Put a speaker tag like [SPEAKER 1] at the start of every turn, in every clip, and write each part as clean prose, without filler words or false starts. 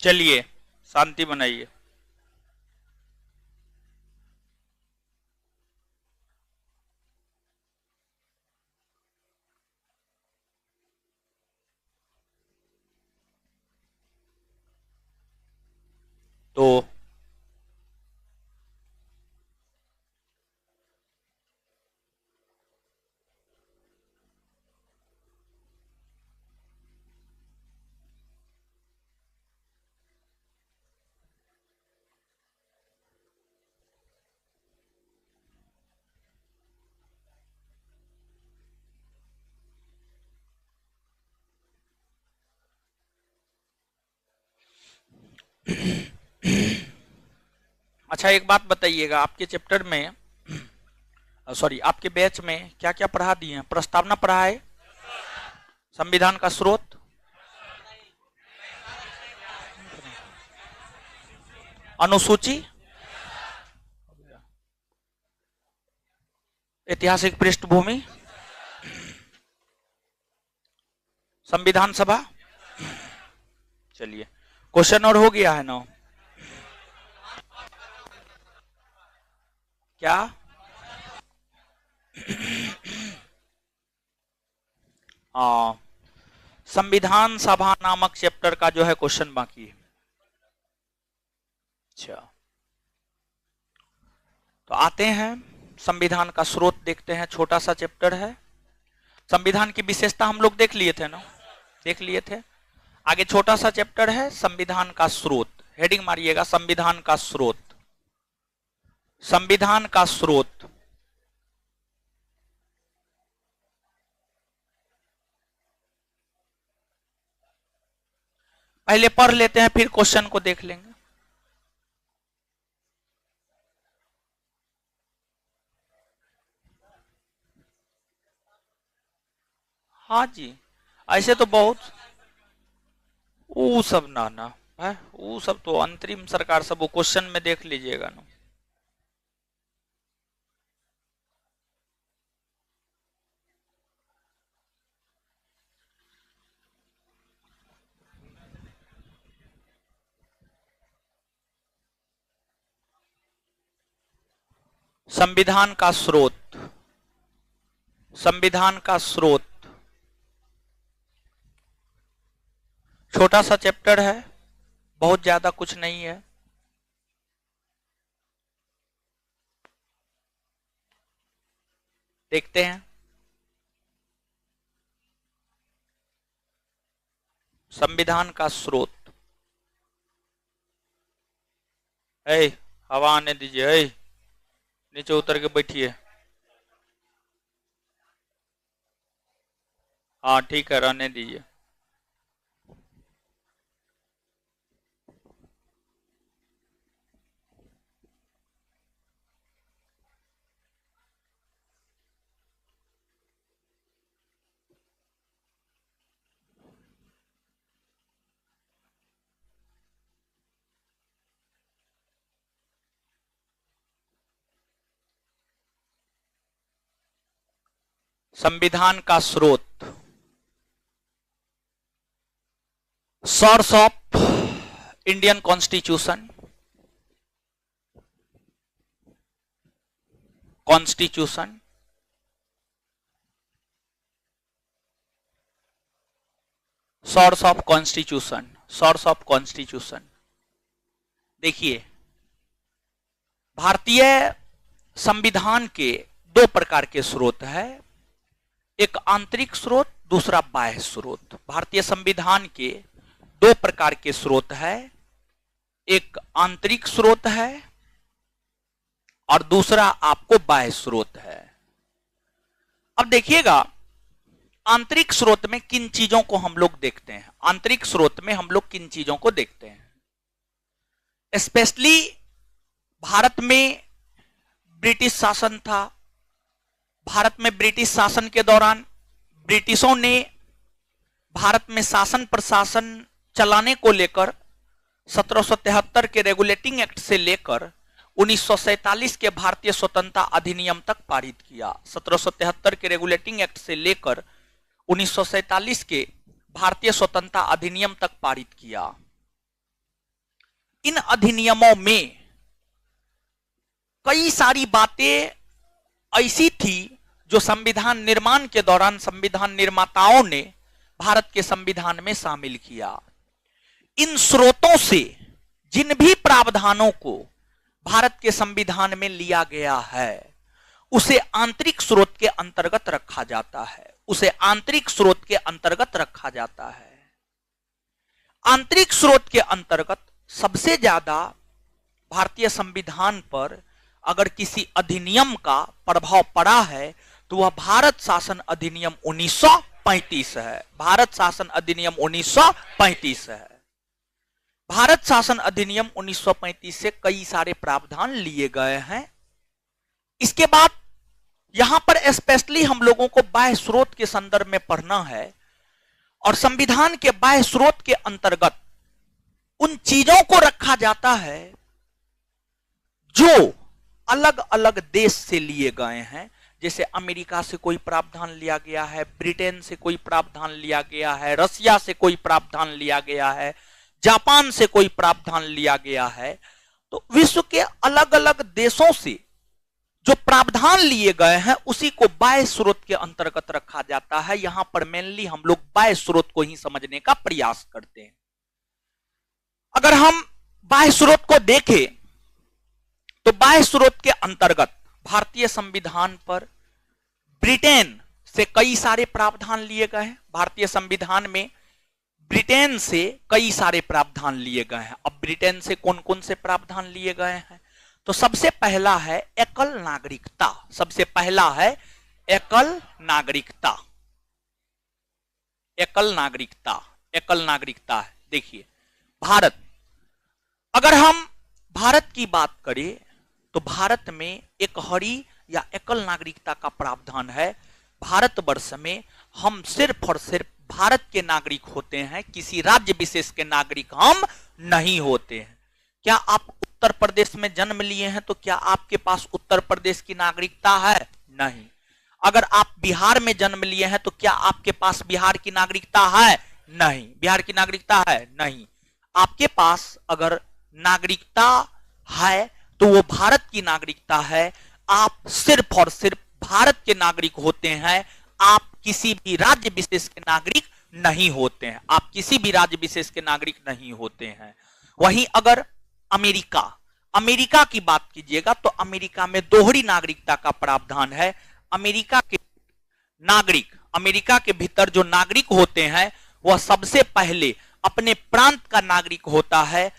[SPEAKER 1] चलिए शांति बनाइए। तो अच्छा एक बात बताइएगा, आपके चैप्टर में सॉरी आपके बैच में क्या क्या पढ़ा दिए हैं? प्रस्तावना पढ़ा है, संविधान का स्रोत, अनुसूची, ऐतिहासिक पृष्ठभूमि, संविधान सभा। चलिए क्वेश्चन और हो गया है ना? क्या संविधान सभा नामक चैप्टर का जो है क्वेश्चन बाकी है। अच्छा तो आते हैं संविधान का स्रोत देखते हैं, छोटा सा चैप्टर है। संविधान की विशेषता हम लोग देख लिए थे ना, देख लिए थे। आगे छोटा सा चैप्टर है संविधान का स्रोत, हेडिंग मारिएगा संविधान का स्रोत। संविधान का स्रोत पहले पढ़ लेते हैं फिर क्वेश्चन को देख लेंगे। हाँ जी, ऐसे तो बहुत वो सब ना है, वो सब तो अंतरिम सरकार सब वो क्वेश्चन में देख लीजिएगा ना। संविधान का स्रोत, संविधान का स्रोत छोटा सा चैप्टर है, बहुत ज्यादा कुछ नहीं है। देखते हैं संविधान का स्रोत। ए हवा आने दीजिए, ए नीचे उतर के बैठिए। हाँ ठीक है, रहने दीजिए। संविधान का स्रोत, source of Indian constitution, constitution, source of constitution, source of constitution. देखिए भारतीय संविधान के दो प्रकार के स्रोत है, एक आंतरिक स्रोत, दूसरा बाह्य स्रोत। भारतीय संविधान के दो प्रकार के स्रोत है, एक आंतरिक स्रोत है और दूसरा आपको बाह्य स्रोत है। अब देखिएगा आंतरिक स्रोत में किन चीजों को हम लोग देखते हैं, आंतरिक स्रोत में हम लोग किन चीजों को देखते हैं। स्पेशली भारत में ब्रिटिश शासन था, भारत में ब्रिटिश शासन के दौरान ब्रिटिशों ने भारत में शासन प्रशासन चलाने को लेकर 1773 के रेगुलेटिंग एक्ट से लेकर 1947 के भारतीय स्वतंत्रता अधिनियम तक पारित किया। 1773 के रेगुलेटिंग एक्ट से लेकर 1947 के भारतीय स्वतंत्रता अधिनियम तक पारित किया। इन अधिनियमों में कई सारी बातें ऐसी थी जो संविधान निर्माण के दौरान संविधान निर्माताओं ने भारत के संविधान में शामिल किया। इन स्रोतों से जिन भी प्रावधानों को भारत के संविधान में लिया गया है उसे आंतरिक स्रोत के अंतर्गत रखा जाता है, उसे आंतरिक स्रोत के अंतर्गत रखा जाता है। आंतरिक स्रोत के अंतर्गत सबसे ज्यादा भारतीय संविधान पर अगर किसी अधिनियम का प्रभाव पड़ा है तो वह भारत शासन अधिनियम 1935 है। भारत शासन अधिनियम 1935 है। भारत शासन अधिनियम 1935 से कई सारे प्रावधान लिए गए हैं। इसके बाद यहां पर स्पेशली हम लोगों को बाह्य स्रोत के संदर्भ में पढ़ना है और संविधान के बाह्य स्रोत के अंतर्गत उन चीजों को रखा जाता है जो अलग अलग देश से लिए गए हैं। जैसे अमेरिका से कोई प्रावधान लिया गया है, ब्रिटेन से कोई प्रावधान लिया गया है, रसिया से कोई प्रावधान लिया गया है, जापान से कोई प्रावधान लिया गया है। तो विश्व के अलग अलग देशों से जो प्रावधान लिए गए हैं उसी को बाह्य स्रोत के अंतर्गत रखा जाता है। यहां पर मेनली हम लोग बाह्य स्रोत को ही समझने का प्रयास करते हैं। अगर हम बाह्य स्रोत को देखें तो बाह्य स्रोत के अंतर्गत भारतीय संविधान पर ब्रिटेन से कई सारे प्रावधान लिए गए हैं। भारतीय संविधान में ब्रिटेन से कई सारे प्रावधान लिए गए हैं। अब ब्रिटेन से कौन कौन से प्रावधान लिए गए हैं? तो सबसे पहला है एकल नागरिकता। सबसे पहला है एकल नागरिकता। एकल नागरिकता, एकल नागरिकता है। देखिए भारत, अगर हम भारत की बात करें तो भारत में एक हरी या एकल नागरिकता का प्रावधान है। भारतवर्ष में हम सिर्फ और सिर्फ भारत के नागरिक होते हैं, किसी राज्य विशेष के नागरिक हम नहीं होते हैं। क्या आप उत्तर प्रदेश में जन्म लिए हैं तो क्या आपके पास उत्तर प्रदेश की नागरिकता है? नहीं। अगर आप बिहार में जन्म लिए हैं तो क्या आपके पास बिहार की नागरिकता है? नहीं। बिहार की नागरिकता है? नहीं। आपके पास अगर नागरिकता है तो वो भारत की नागरिकता है। आप सिर्फ और सिर्फ भारत के नागरिक होते हैं। आप किसी भी राज्य विशेष के नागरिक नहीं होते हैं। आप किसी भी राज्य विशेष के नागरिक नहीं होते हैं। वहीं अगर अमेरिका की बात कीजिएगा तो अमेरिका में दोहरी नागरिकता का प्रावधान है। अमेरिका के भीतर जो नागरिक होते हैं वह सबसे पहले अपने प्रांत का नागरिक होता है,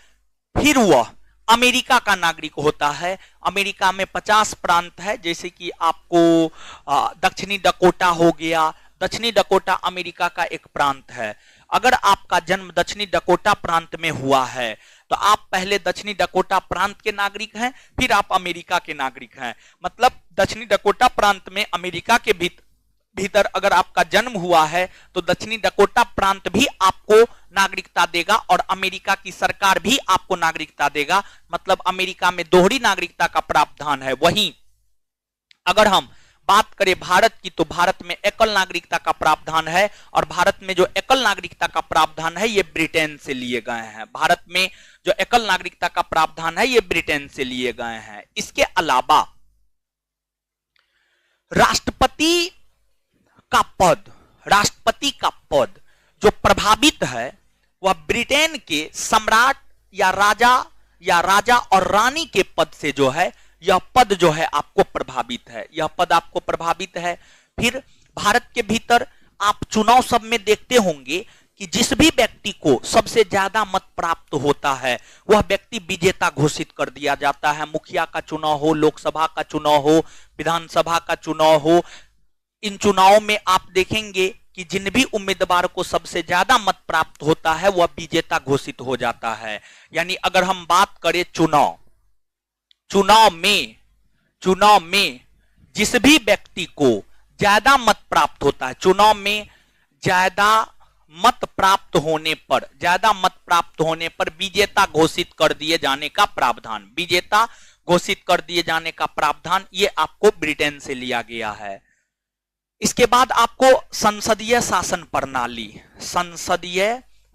[SPEAKER 1] फिर वह अमेरिका का नागरिक होता है। अमेरिका में 50 प्रांत है, जैसे कि आपको दक्षिणी डकोटा हो गया। दक्षिणी डकोटा अमेरिका का एक प्रांत है। अगर आपका जन्म दक्षिणी डकोटा प्रांत में हुआ है तो आप पहले दक्षिणी डकोटा प्रांत के नागरिक हैं, फिर आप अमेरिका के नागरिक हैं। मतलब दक्षिणी डकोटा प्रांत में अमेरिका के भीतर अगर आपका जन्म हुआ है तो दक्षिणी डकोटा प्रांत भी आपको नागरिकता देगा और अमेरिका की सरकार भी आपको नागरिकता देगा। मतलब अमेरिका में दोहरी नागरिकता का प्रावधान है। वहीं अगर हम बात करें भारत की तो भारत में एकल नागरिकता का प्रावधान है और भारत में जो एकल नागरिकता का प्रावधान है ये ब्रिटेन से लिए गए हैं। भारत में जो एकल नागरिकता का प्रावधान है ये ब्रिटेन से लिए गए हैं। इसके अलावा राष्ट्रपति का पद जो प्रभावित है वह ब्रिटेन के सम्राट या राजा और रानी के पद से जो है यह पद जो है आपको प्रभावित है। यह पद आपको प्रभावित है। फिर भारत के भीतर आप चुनाव सब में देखते होंगे कि जिस भी व्यक्ति को सबसे ज्यादा मत प्राप्त होता है वह व्यक्ति विजेता घोषित कर दिया जाता है। मुखिया का चुनाव हो, लोकसभा का चुनाव हो, विधानसभा का चुनाव हो, इन चुनावों में आप देखेंगे कि जिन भी उम्मीदवार को सबसे ज्यादा मत प्राप्त होता है वह विजेता घोषित हो जाता है। यानी अगर हम बात करें चुनाव में जिस भी व्यक्ति को ज्यादा मत प्राप्त होता है, चुनाव में ज्यादा मत प्राप्त होने पर विजेता घोषित कर दिए जाने का प्रावधान, विजेता घोषित कर दिए जाने का प्रावधान ये आपको ब्रिटेन से लिया गया है। इसके बाद आपको संसदीय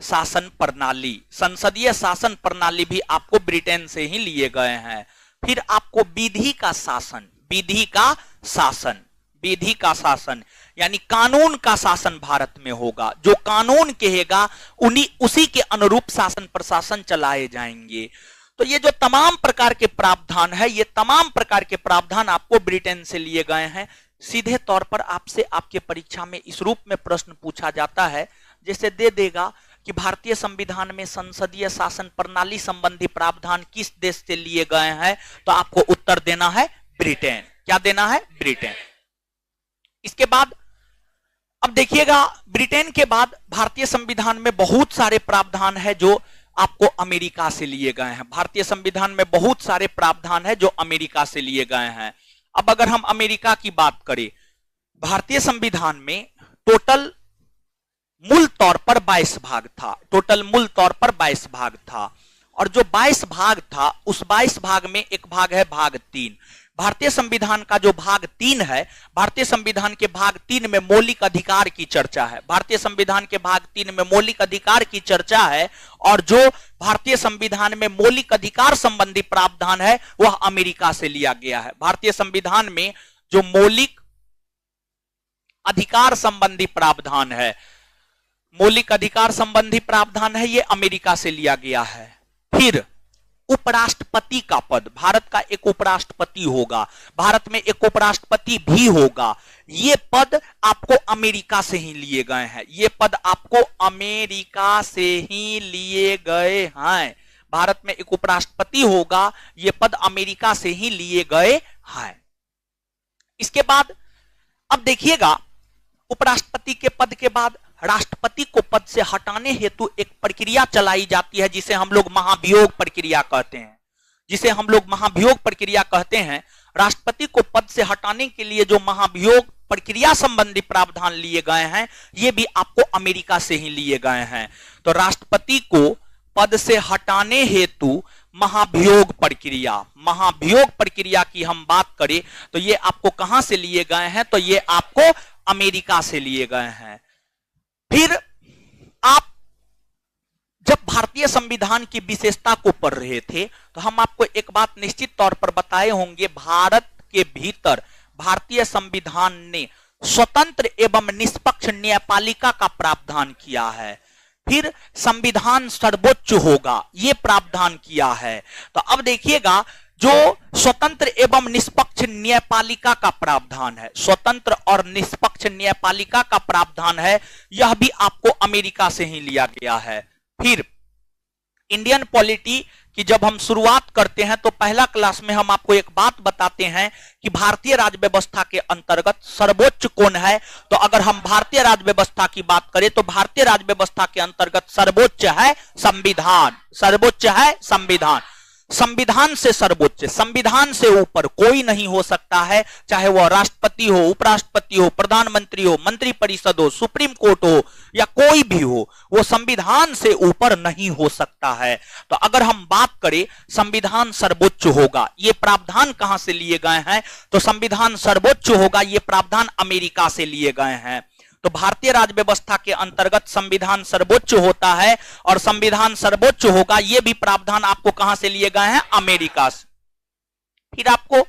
[SPEAKER 1] शासन प्रणाली, संसदीय शासन प्रणाली भी आपको ब्रिटेन से ही लिए गए हैं। फिर आपको विधि का शासन, विधि का शासन, विधि का शासन यानी कानून का शासन भारत में होगा। जो कानून कहेगा उसी के अनुरूप शासन प्रशासन चलाए जाएंगे। तो ये जो तमाम प्रकार के प्रावधान है, ये तमाम प्रकार के प्रावधान आपको ब्रिटेन से लिए गए हैं। सीधे तौर पर आपसे आपके परीक्षा में इस रूप में प्रश्न पूछा जाता है, जैसे दे देगा कि भारतीय संविधान में संसदीय शासन प्रणाली संबंधी प्रावधान किस देश से लिए गए हैं, तो आपको उत्तर देना है ब्रिटेन। क्या देना है? ब्रिटेन। इसके बाद अब देखिएगा, ब्रिटेन के बाद भारतीय संविधान में बहुत सारे प्रावधान है जो आपको अमेरिका से लिए गए हैं। भारतीय संविधान में बहुत सारे प्रावधान है जो अमेरिका से लिए गए हैं। अब अगर हम अमेरिका की बात करें, भारतीय संविधान में टोटल मूल तौर पर 22 भाग था, टोटल मूल तौर पर 22 भाग था, और जो 22 भाग था उस 22 भाग में एक भाग है भाग 3। भारतीय संविधान का जो भाग 3 है, भारतीय संविधान के भाग 3 में मौलिक अधिकार की चर्चा है। भारतीय संविधान के भाग 3 में मौलिक अधिकार की चर्चा है, और जो भारतीय संविधान में मौलिक अधिकार संबंधी प्रावधान है वह अमेरिका से लिया गया है। भारतीय संविधान में जो मौलिक अधिकार संबंधी प्रावधान है, मौलिक अधिकार संबंधी प्रावधान है, ये अमेरिका से लिया गया है। फिर उपराष्ट्रपति का पद, भारत का एक उपराष्ट्रपति होगा, भारत में एक उपराष्ट्रपति भी होगा, ये पद आपको अमेरिका से ही लिए गए हैं। ये पद आपको अमेरिका से ही लिए गए हैं। भारत में एक उपराष्ट्रपति होगा, ये पद अमेरिका से ही लिए गए हैं। इसके बाद अब देखिएगा, उपराष्ट्रपति के पद के बाद राष्ट्रपति को पद से हटाने हेतु एक प्रक्रिया चलाई जाती है जिसे हम लोग महाभियोग प्रक्रिया कहते हैं, जिसे हम लोग महाभियोग प्रक्रिया कहते हैं। राष्ट्रपति को पद से हटाने के लिए जो महाभियोग प्रक्रिया संबंधी प्रावधान लिए गए हैं, ये भी आपको अमेरिका से ही लिए गए हैं। तो राष्ट्रपति को पद से हटाने हेतु महाभियोग प्रक्रिया, महाभियोग प्रक्रिया की हम बात करें तो ये आपको कहां से लिए गए हैं, तो ये आपको अमेरिका से लिए गए हैं। फिर आप जब भारतीय संविधान की विशेषता को पढ़ रहे थे तो हम आपको एक बात निश्चित तौर पर बताए होंगे, भारत के भीतर भारतीय संविधान ने स्वतंत्र एवं निष्पक्ष न्यायपालिका का प्रावधान किया है। फिर संविधान सर्वोच्च होगा, यह प्रावधान किया है। तो अब देखिएगा, जो स्वतंत्र एवं निष्पक्ष न्यायपालिका का प्रावधान है, स्वतंत्र और निष्पक्ष न्यायपालिका का प्रावधान है, यह भी आपको अमेरिका से ही लिया गया है। फिर इंडियन पॉलिटी की जब हम शुरुआत करते हैं तो पहला क्लास में हम आपको एक बात बताते हैं कि भारतीय राज्य व्यवस्था के अंतर्गत सर्वोच्च कौन है। तो अगर हम भारतीय राज्य व्यवस्था की बात करें तो भारतीय राज्य व्यवस्था के अंतर्गत सर्वोच्च है संविधान, सर्वोच्च है संविधान। संविधान से सर्वोच्च, संविधान से ऊपर कोई नहीं हो सकता है, चाहे वह राष्ट्रपति हो, उपराष्ट्रपति हो, प्रधानमंत्री हो, मंत्रिपरिषद हो, सुप्रीम कोर्ट हो या कोई भी हो, वो संविधान से ऊपर नहीं हो सकता है। तो अगर हम बात करें संविधान सर्वोच्च होगा, ये प्रावधान कहां से लिए गए हैं, तो संविधान सर्वोच्च होगा, ये प्रावधान अमेरिका से लिए गए हैं। तो भारतीय राज्य व्यवस्था के अंतर्गत संविधान सर्वोच्च होता है और संविधान सर्वोच्च होगा, यह भी प्रावधान आपको कहां से लिए गए हैं, अमेरिका से। फिर आपको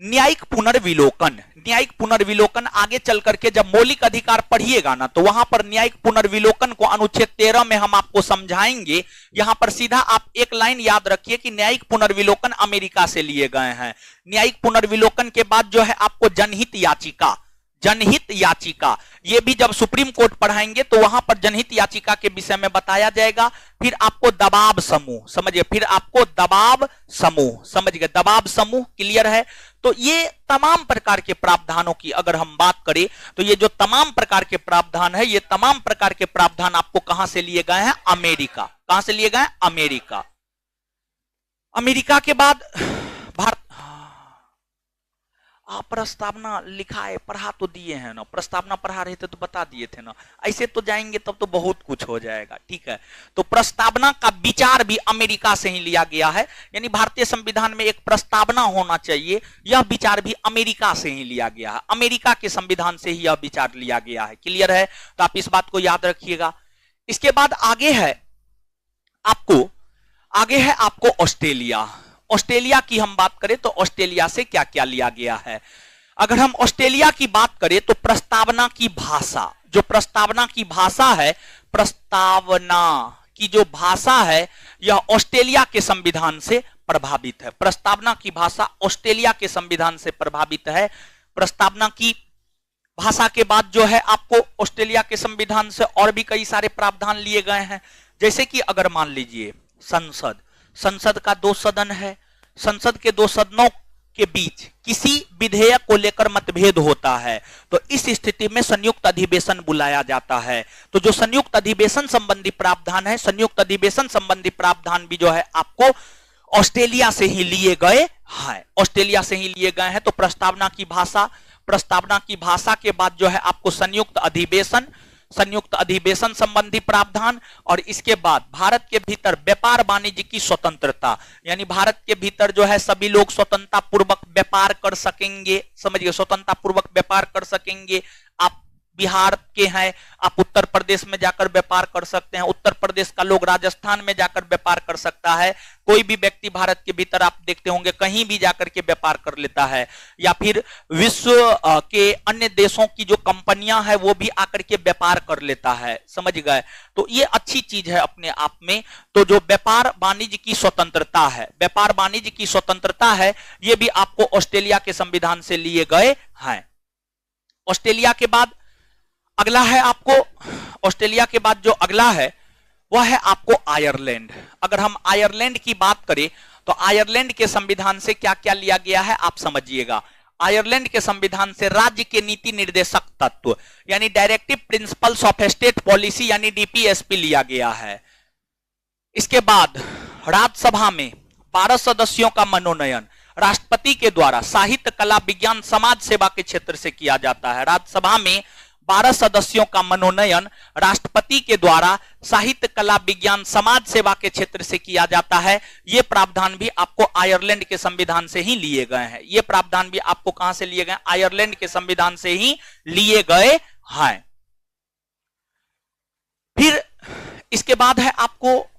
[SPEAKER 1] न्यायिक पुनर्विलोकन, न्यायिक पुनर्विलोकन आगे चल करके जब मौलिक अधिकार पढ़िएगा ना तो वहां पर न्यायिक पुनर्विलोकन को अनुच्छेद 13 में हम आपको समझाएंगे। यहां पर सीधा आप एक लाइन याद रखिए कि न्यायिक पुनर्विलोकन अमेरिका से लिए गए हैं। न्यायिक पुनर्विलोकन के बाद जो है आपको जनहित याचिका, जनहित याचिका, ये भी जब सुप्रीम कोर्ट पढ़ाएंगे तो वहां पर जनहित याचिका के विषय में बताया जाएगा। फिर आपको दबाव समूह, समझिए, फिर आपको दबाव समूह, समझ गए, दबाव समूह क्लियर है। तो ये तमाम प्रकार के प्रावधानों की अगर हम बात करें तो ये जो तमाम प्रकार के प्रावधान है, ये तमाम प्रकार के प्रावधान आपको कहां से लिए गए हैं, अमेरिका। कहां से लिए गए, अमेरिका। अमेरिका के बाद भारत, प्रस्तावना लिखा है, पढ़ा तो दिए हैं ना, प्रस्तावना पढ़ा रहे थे तो बता दिए थे ना, ऐसे तो जाएंगे तब तो बहुत कुछ हो जाएगा, ठीक है। तो प्रस्तावना का विचार भी अमेरिका से ही लिया गया है, यानी भारतीय संविधान में एक प्रस्तावना होना चाहिए, यह विचार भी अमेरिका से ही लिया गया है, अमेरिका के संविधान से ही यह विचार लिया गया है, क्लियर है। तो आप इस बात को याद रखिएगा। इसके बाद आगे है आपको ऑस्ट्रेलिया। ऑस्ट्रेलिया की हम बात करें तो ऑस्ट्रेलिया से क्या क्या लिया गया है। अगर हम ऑस्ट्रेलिया की बात करें तो प्रस्तावना की भाषा, जो प्रस्तावना की भाषा है, प्रस्तावना की जो भाषा है यह ऑस्ट्रेलिया के संविधान से प्रभावित है। प्रस्तावना की भाषा ऑस्ट्रेलिया के संविधान से प्रभावित है। प्रस्तावना की भाषा के बाद जो है आपको ऑस्ट्रेलिया के संविधान से और भी कई सारे प्रावधान लिए गए हैं। जैसे कि अगर मान लीजिए संसद का 2 सदन है, संसद के 2 सदनों के बीच किसी विधेयक को लेकर मतभेद होता है तो इस स्थिति में संयुक्त अधिवेशन बुलाया जाता है। तो जो संयुक्त अधिवेशन संबंधी प्रावधान है, संयुक्त अधिवेशन संबंधी प्रावधान भी जो है आपको ऑस्ट्रेलिया से ही लिए गए हैं, ऑस्ट्रेलिया से ही लिए गए हैं। तो प्रस्तावना की भाषा के बाद जो है आपको संयुक्त अधिवेशन संबंधी प्रावधान, और इसके बाद भारत के भीतर व्यापार वाणिज्य की स्वतंत्रता, यानी भारत के भीतर जो है सभी लोग स्वतंत्रता पूर्वक व्यापार कर सकेंगे। समझिए, स्वतंत्रता पूर्वक व्यापार कर सकेंगे। आप बिहार के हैं, आप उत्तर प्रदेश में जाकर व्यापार कर सकते हैं, उत्तर प्रदेश का लोग राजस्थान में जाकर व्यापार कर सकता है। कोई भी व्यक्ति भारत के भीतर आप देखते होंगे कहीं भी जाकर के व्यापार कर लेता है, या फिर विश्व के अन्य देशों की जो कंपनियां हैं वो भी आकर के व्यापार कर लेता है। समझ गए? तो ये अच्छी चीज है अपने आप में। तो जो व्यापार वाणिज्य की स्वतंत्रता है, व्यापार वाणिज्य की स्वतंत्रता है, ये भी आपको ऑस्ट्रेलिया के संविधान से लिए गए हैं। ऑस्ट्रेलिया के बाद अगला है आपको, ऑस्ट्रेलिया के बाद जो अगला है वह है आपको आयरलैंड। अगर हम आयरलैंड की बात करें तो आयरलैंड के संविधान से क्या क्या लिया गया है आप समझिएगा। आयरलैंड के संविधान से राज्य के नीति निर्देशक तत्व यानी directive principles of state policy यानी डीपीएसपी लिया गया है। इसके बाद राज्यसभा में 12 सदस्यों का मनोनयन राष्ट्रपति के द्वारा साहित्य, कला, विज्ञान, समाज सेवा के क्षेत्र से किया जाता है। राज्यसभा में 12 सदस्यों का मनोनयन राष्ट्रपति के द्वारा साहित्य, कला, विज्ञान, समाज सेवा के क्षेत्र से किया जाता है। ये प्रावधान भी आपको आयरलैंड के संविधान से ही लिए गए हैं। ये प्रावधान भी आपको कहां से लिए गए? आयरलैंड के संविधान से ही लिए गए हैं। फिर इसके बाद है आपको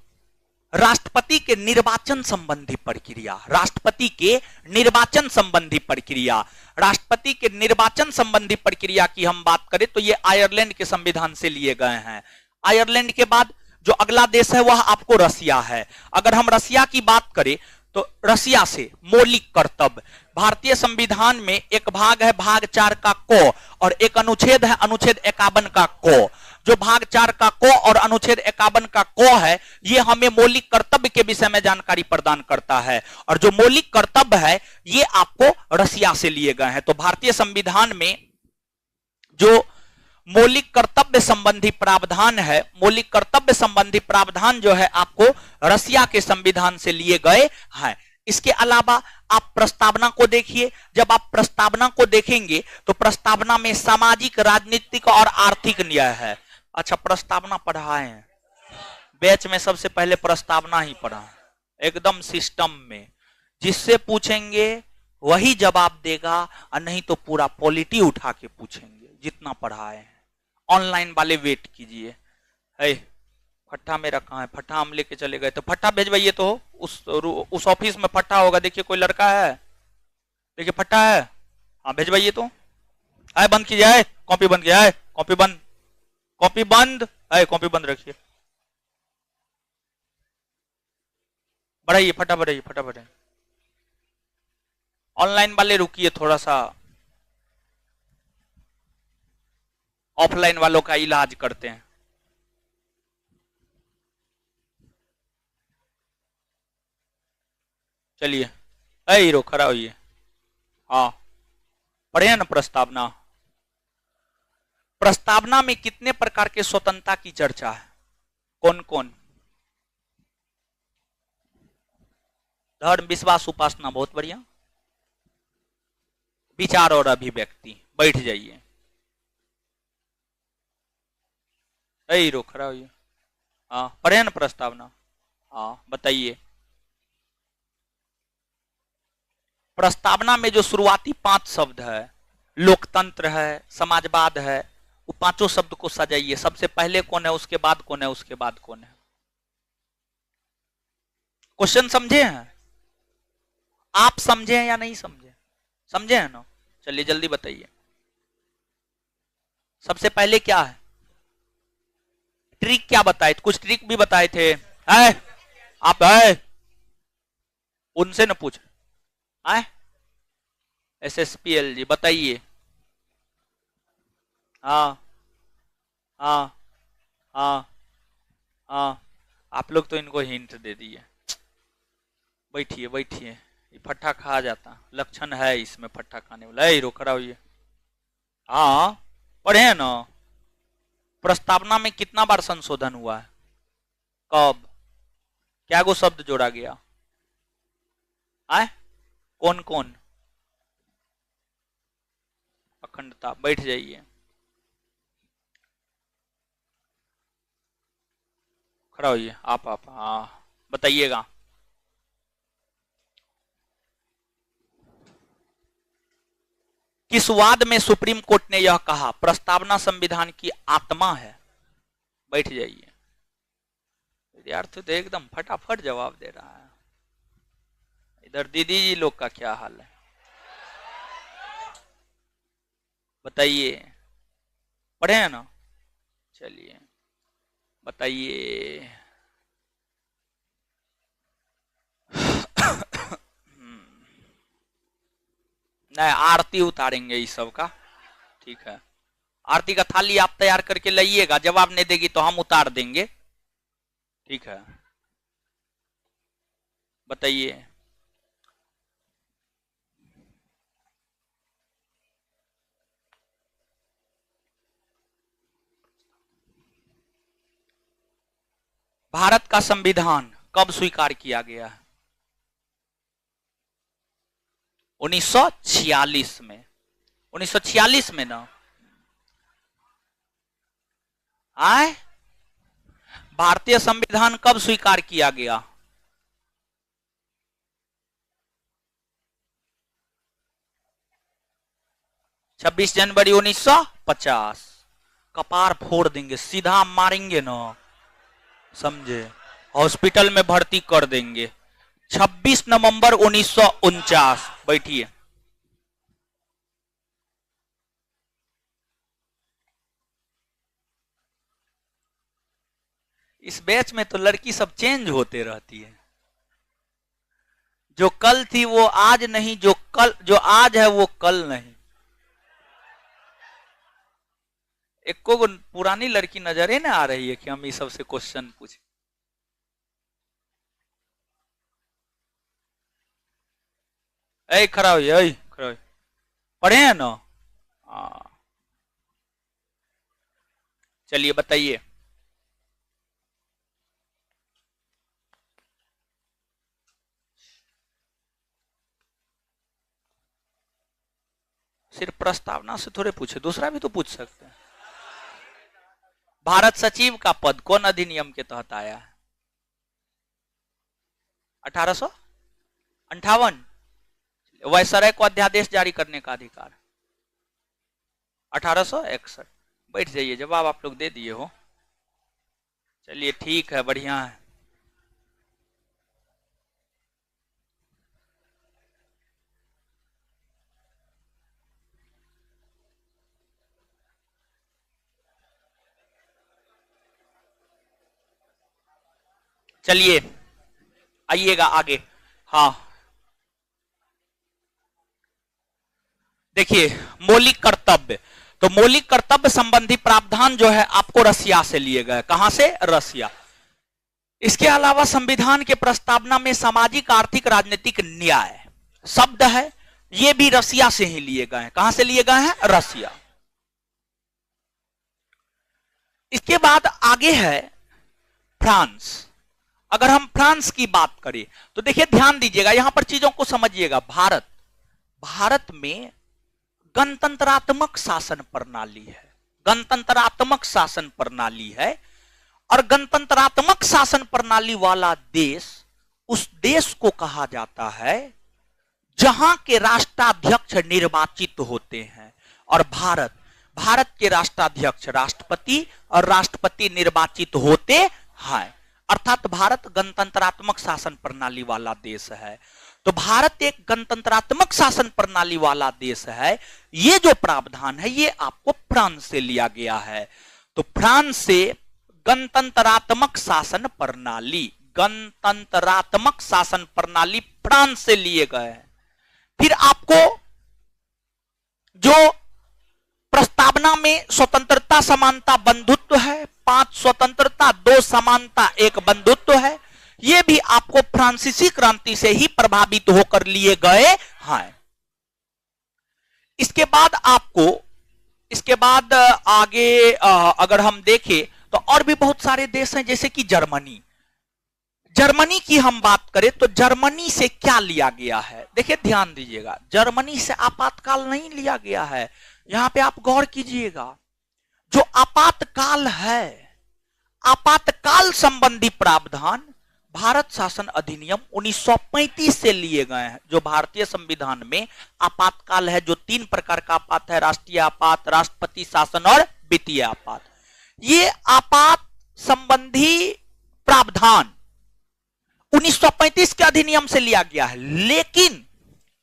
[SPEAKER 1] राष्ट्रपति के निर्वाचन संबंधी प्रक्रिया। राष्ट्रपति के निर्वाचन संबंधी प्रक्रिया, राष्ट्रपति के निर्वाचन संबंधी प्रक्रिया की हम बात करें तो ये आयरलैंड के संविधान से लिए गए हैं। आयरलैंड के बाद जो अगला देश है वह आपको रसिया है। अगर हम रसिया की बात करें तो रसिया से मौलिक कर्तव्य, भारतीय संविधान में एक भाग है भाग 4 का को और एक अनुच्छेद है अनुच्छेद 51 का को। जो भाग 4 का को और अनुच्छेद 51 का को है ये हमें मौलिक कर्तव्य के विषय में जानकारी प्रदान करता है, और जो मौलिक कर्तव्य है ये आपको रसिया से लिए गए हैं। तो भारतीय संविधान में जो मौलिक कर्तव्य संबंधी प्रावधान है, मौलिक कर्तव्य संबंधी प्रावधान जो है आपको रसिया के संविधान से लिए गए हैं। इसके अलावा आप प्रस्तावना को देखिए। जब आप प्रस्तावना को देखेंगे तो प्रस्तावना में सामाजिक, राजनीतिक और आर्थिक न्याय है। अच्छा, प्रस्तावना पढ़ाए हैं बैच में, सबसे पहले प्रस्तावना ही पढ़ा एकदम सिस्टम में। जिससे पूछेंगे वही जवाब देगा और नहीं तो पूरा पॉलिटी उठा के पूछेंगे जितना पढ़ाए हैं। ऑनलाइन वाले वेट कीजिए। है फट्टा मेरा कहाँ है? फट्टा हम लेके चले गए, तो फट्टा भेजवाइए। तो उस ऑफिस में फट्टा होगा, देखिए कोई लड़का है, देखिए फट्टा है, हाँ भेजवाइए। तो आए बंद कीजिए, आए कॉपी बंद किया है, कॉपी बंद, कॉपी बंद, आए कॉपी बंद रखिए। बढ़ाइए फटा, बढ़ाइए फटा बढ़ाइए। ऑनलाइन वाले रुकिए थोड़ा सा, ऑफलाइन वालों का इलाज करते हैं। चलिए हीरो खड़ा होइए। हाँ पढ़े ना प्रस्तावना। प्रस्तावना में कितने प्रकार के स्वतंत्रता की चर्चा है? कौन कौन? धर्म, विश्वास, उपासना, बहुत बढ़िया। विचार और अभिव्यक्ति, बैठ जाइए। हीरो खड़ा होइए। हाँ पढ़े ना प्रस्तावना। हाँ बताइए। प्रस्तावना में जो शुरुआती 5 शब्द है, लोकतंत्र है, समाजवाद है, वो पांचों शब्द को सजाइए। सबसे पहले कौन है, उसके बाद कौन है, उसके बाद कौन है। क्वेश्चन समझे हैं आप? समझे हैं या नहीं समझे? समझे हैं ना? चलिए जल्दी बताइए। सबसे पहले क्या है? ट्रिक क्या बताए? कुछ ट्रिक भी बताए थे। आप है उनसे न पूछ। SSPL जी बताइए। हाँ हाँ हाँ हाँ, आप लोग तो इनको हिंट दे दिए। बैठिए बैठिए, ये फट्टा खा जाता, लक्षण है इसमें फट्टा खाने वाला। हीरो खड़ा हुई। हाँ पढ़े हैं ना। प्रस्तावना में कितना बार संशोधन हुआ है? कब? क्या गो शब्द जोड़ा गया? कौन कौन? अखंडता। बैठ जाइए, खड़ा होइए। आप हाँ बताइएगा। किस वाद में सुप्रीम कोर्ट ने यह कहा प्रस्तावना संविधान की आत्मा है? बैठ जाइए। विद्यार्थी तो एकदम फटाफट जवाब दे रहा है। इधर दीदी जी लोग का क्या हाल है बताइए। पढ़े हैं ना? चलिए बताइए। नहीं, आरती उतारेंगे इस सब का। ठीक है, आरती का थाली आप तैयार करके लाइएगा। जवाब नहीं देगी तो हम उतार देंगे। ठीक है बताइए। भारत का संविधान कब स्वीकार किया गया है? 1946 में। 1946 में ना आए। भारतीय संविधान कब स्वीकार किया गया? 26 जनवरी 1950। कपार फोड़ देंगे, सीधा मारेंगे ना, समझे? हॉस्पिटल में भर्ती कर देंगे। 26 नवंबर 1949। बैठिए। इस बैच में तो लड़की सब चेंज होते रहती है। जो कल थी वो आज नहीं, जो आज है वो कल नहीं। एक को पुरानी लड़की नजर ही ना आ रही है कि हम इस सबसे क्वेश्चन पूछे। खड़ा हुई, खड़ा हुई। पढ़े हैं ना? चलिए बताइए। सिर्फ प्रस्तावना से थोड़े पूछे, दूसरा भी तो पूछ सकते हैं। भारत सचिव का पद कौन अधिनियम के तहत आया है? 1858। वायसराय को अध्यादेश जारी करने का अधिकार 1861। बैठ जाइए, जवाब आप लोग दे दिए हो। चलिए ठीक है, बढ़िया है। चलिए आइएगा आगे। हाँ देखिए, मौलिक कर्तव्य। तो मौलिक कर्तव्य संबंधी प्रावधान जो है आपको रसिया से लिए गए। कहां से? रसिया। इसके अलावा संविधान के प्रस्तावना में सामाजिक, आर्थिक, राजनीतिक न्याय शब्द है, ये भी रसिया से ही लिए गए हैं। कहां से लिए गए हैं? रसिया। इसके बाद आगे है फ्रांस। अगर हम फ्रांस की बात करें तो देखिए, ध्यान दीजिएगा, यहां पर चीजों को समझिएगा। भारत में गणतंत्रात्मक शासन प्रणाली है। गणतंत्रात्मक शासन प्रणाली है, और गणतंत्रात्मक शासन प्रणाली वाला देश उस देश को कहा जाता है जहां के राष्ट्राध्यक्ष निर्वाचित होते हैं। और भारत भारत के राष्ट्राध्यक्ष राष्ट्रपति और राष्ट्रपति निर्वाचित होते हैं। अर्थात भारत गणतंत्रात्मक शासन प्रणाली वाला देश है। तो भारत एक गणतंत्रात्मक शासन प्रणाली वाला देश है। ये जो प्रावधान है ये आपको फ्रांस से लिया गया है। तो फ्रांस से गणतंत्रात्मक शासन प्रणाली, गणतंत्रात्मक शासन प्रणाली फ्रांस से लिए गए हैं। फिर आपको जो प्रस्तावना में स्वतंत्रता, समानता, बंधुत्व है, 5 स्वतंत्रता, 2 समानता, 1 बंधुत्व है, ये भी आपको फ्रांसीसी क्रांति से ही प्रभावित होकर लिए गए हैं। इसके बाद आगे अगर हम देखें तो और भी बहुत सारे देश हैं, जैसे कि जर्मनी। जर्मनी की हम बात करें तो जर्मनी से क्या लिया गया है, देखिए ध्यान दीजिएगा, जर्मनी से आपातकाल नहीं लिया गया है। यहां पे आप गौर कीजिएगा, जो आपातकाल है, आपातकाल संबंधी प्रावधान भारत शासन अधिनियम 1935 से लिए गए हैं। जो भारतीय संविधान में आपातकाल है, जो 3 प्रकार का आपात है, राष्ट्रीय आपात, राष्ट्रपति शासन और वित्तीय आपात, ये आपात संबंधी प्रावधान 1935 के अधिनियम से लिया गया है। लेकिन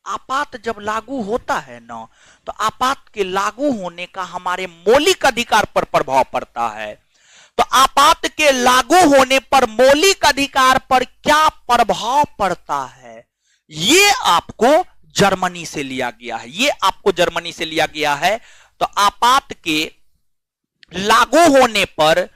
[SPEAKER 1] आपात जब लागू होता है ना, तो आपात के लागू होने का हमारे मौलिक अधिकार पर प्रभाव पड़ता है। तो आपात के लागू होने पर मौलिक अधिकार पर क्या प्रभाव पड़ता है, ये आपको जर्मनी से लिया गया है। ये आपको जर्मनी से लिया गया है। तो आपात के लागू होने पर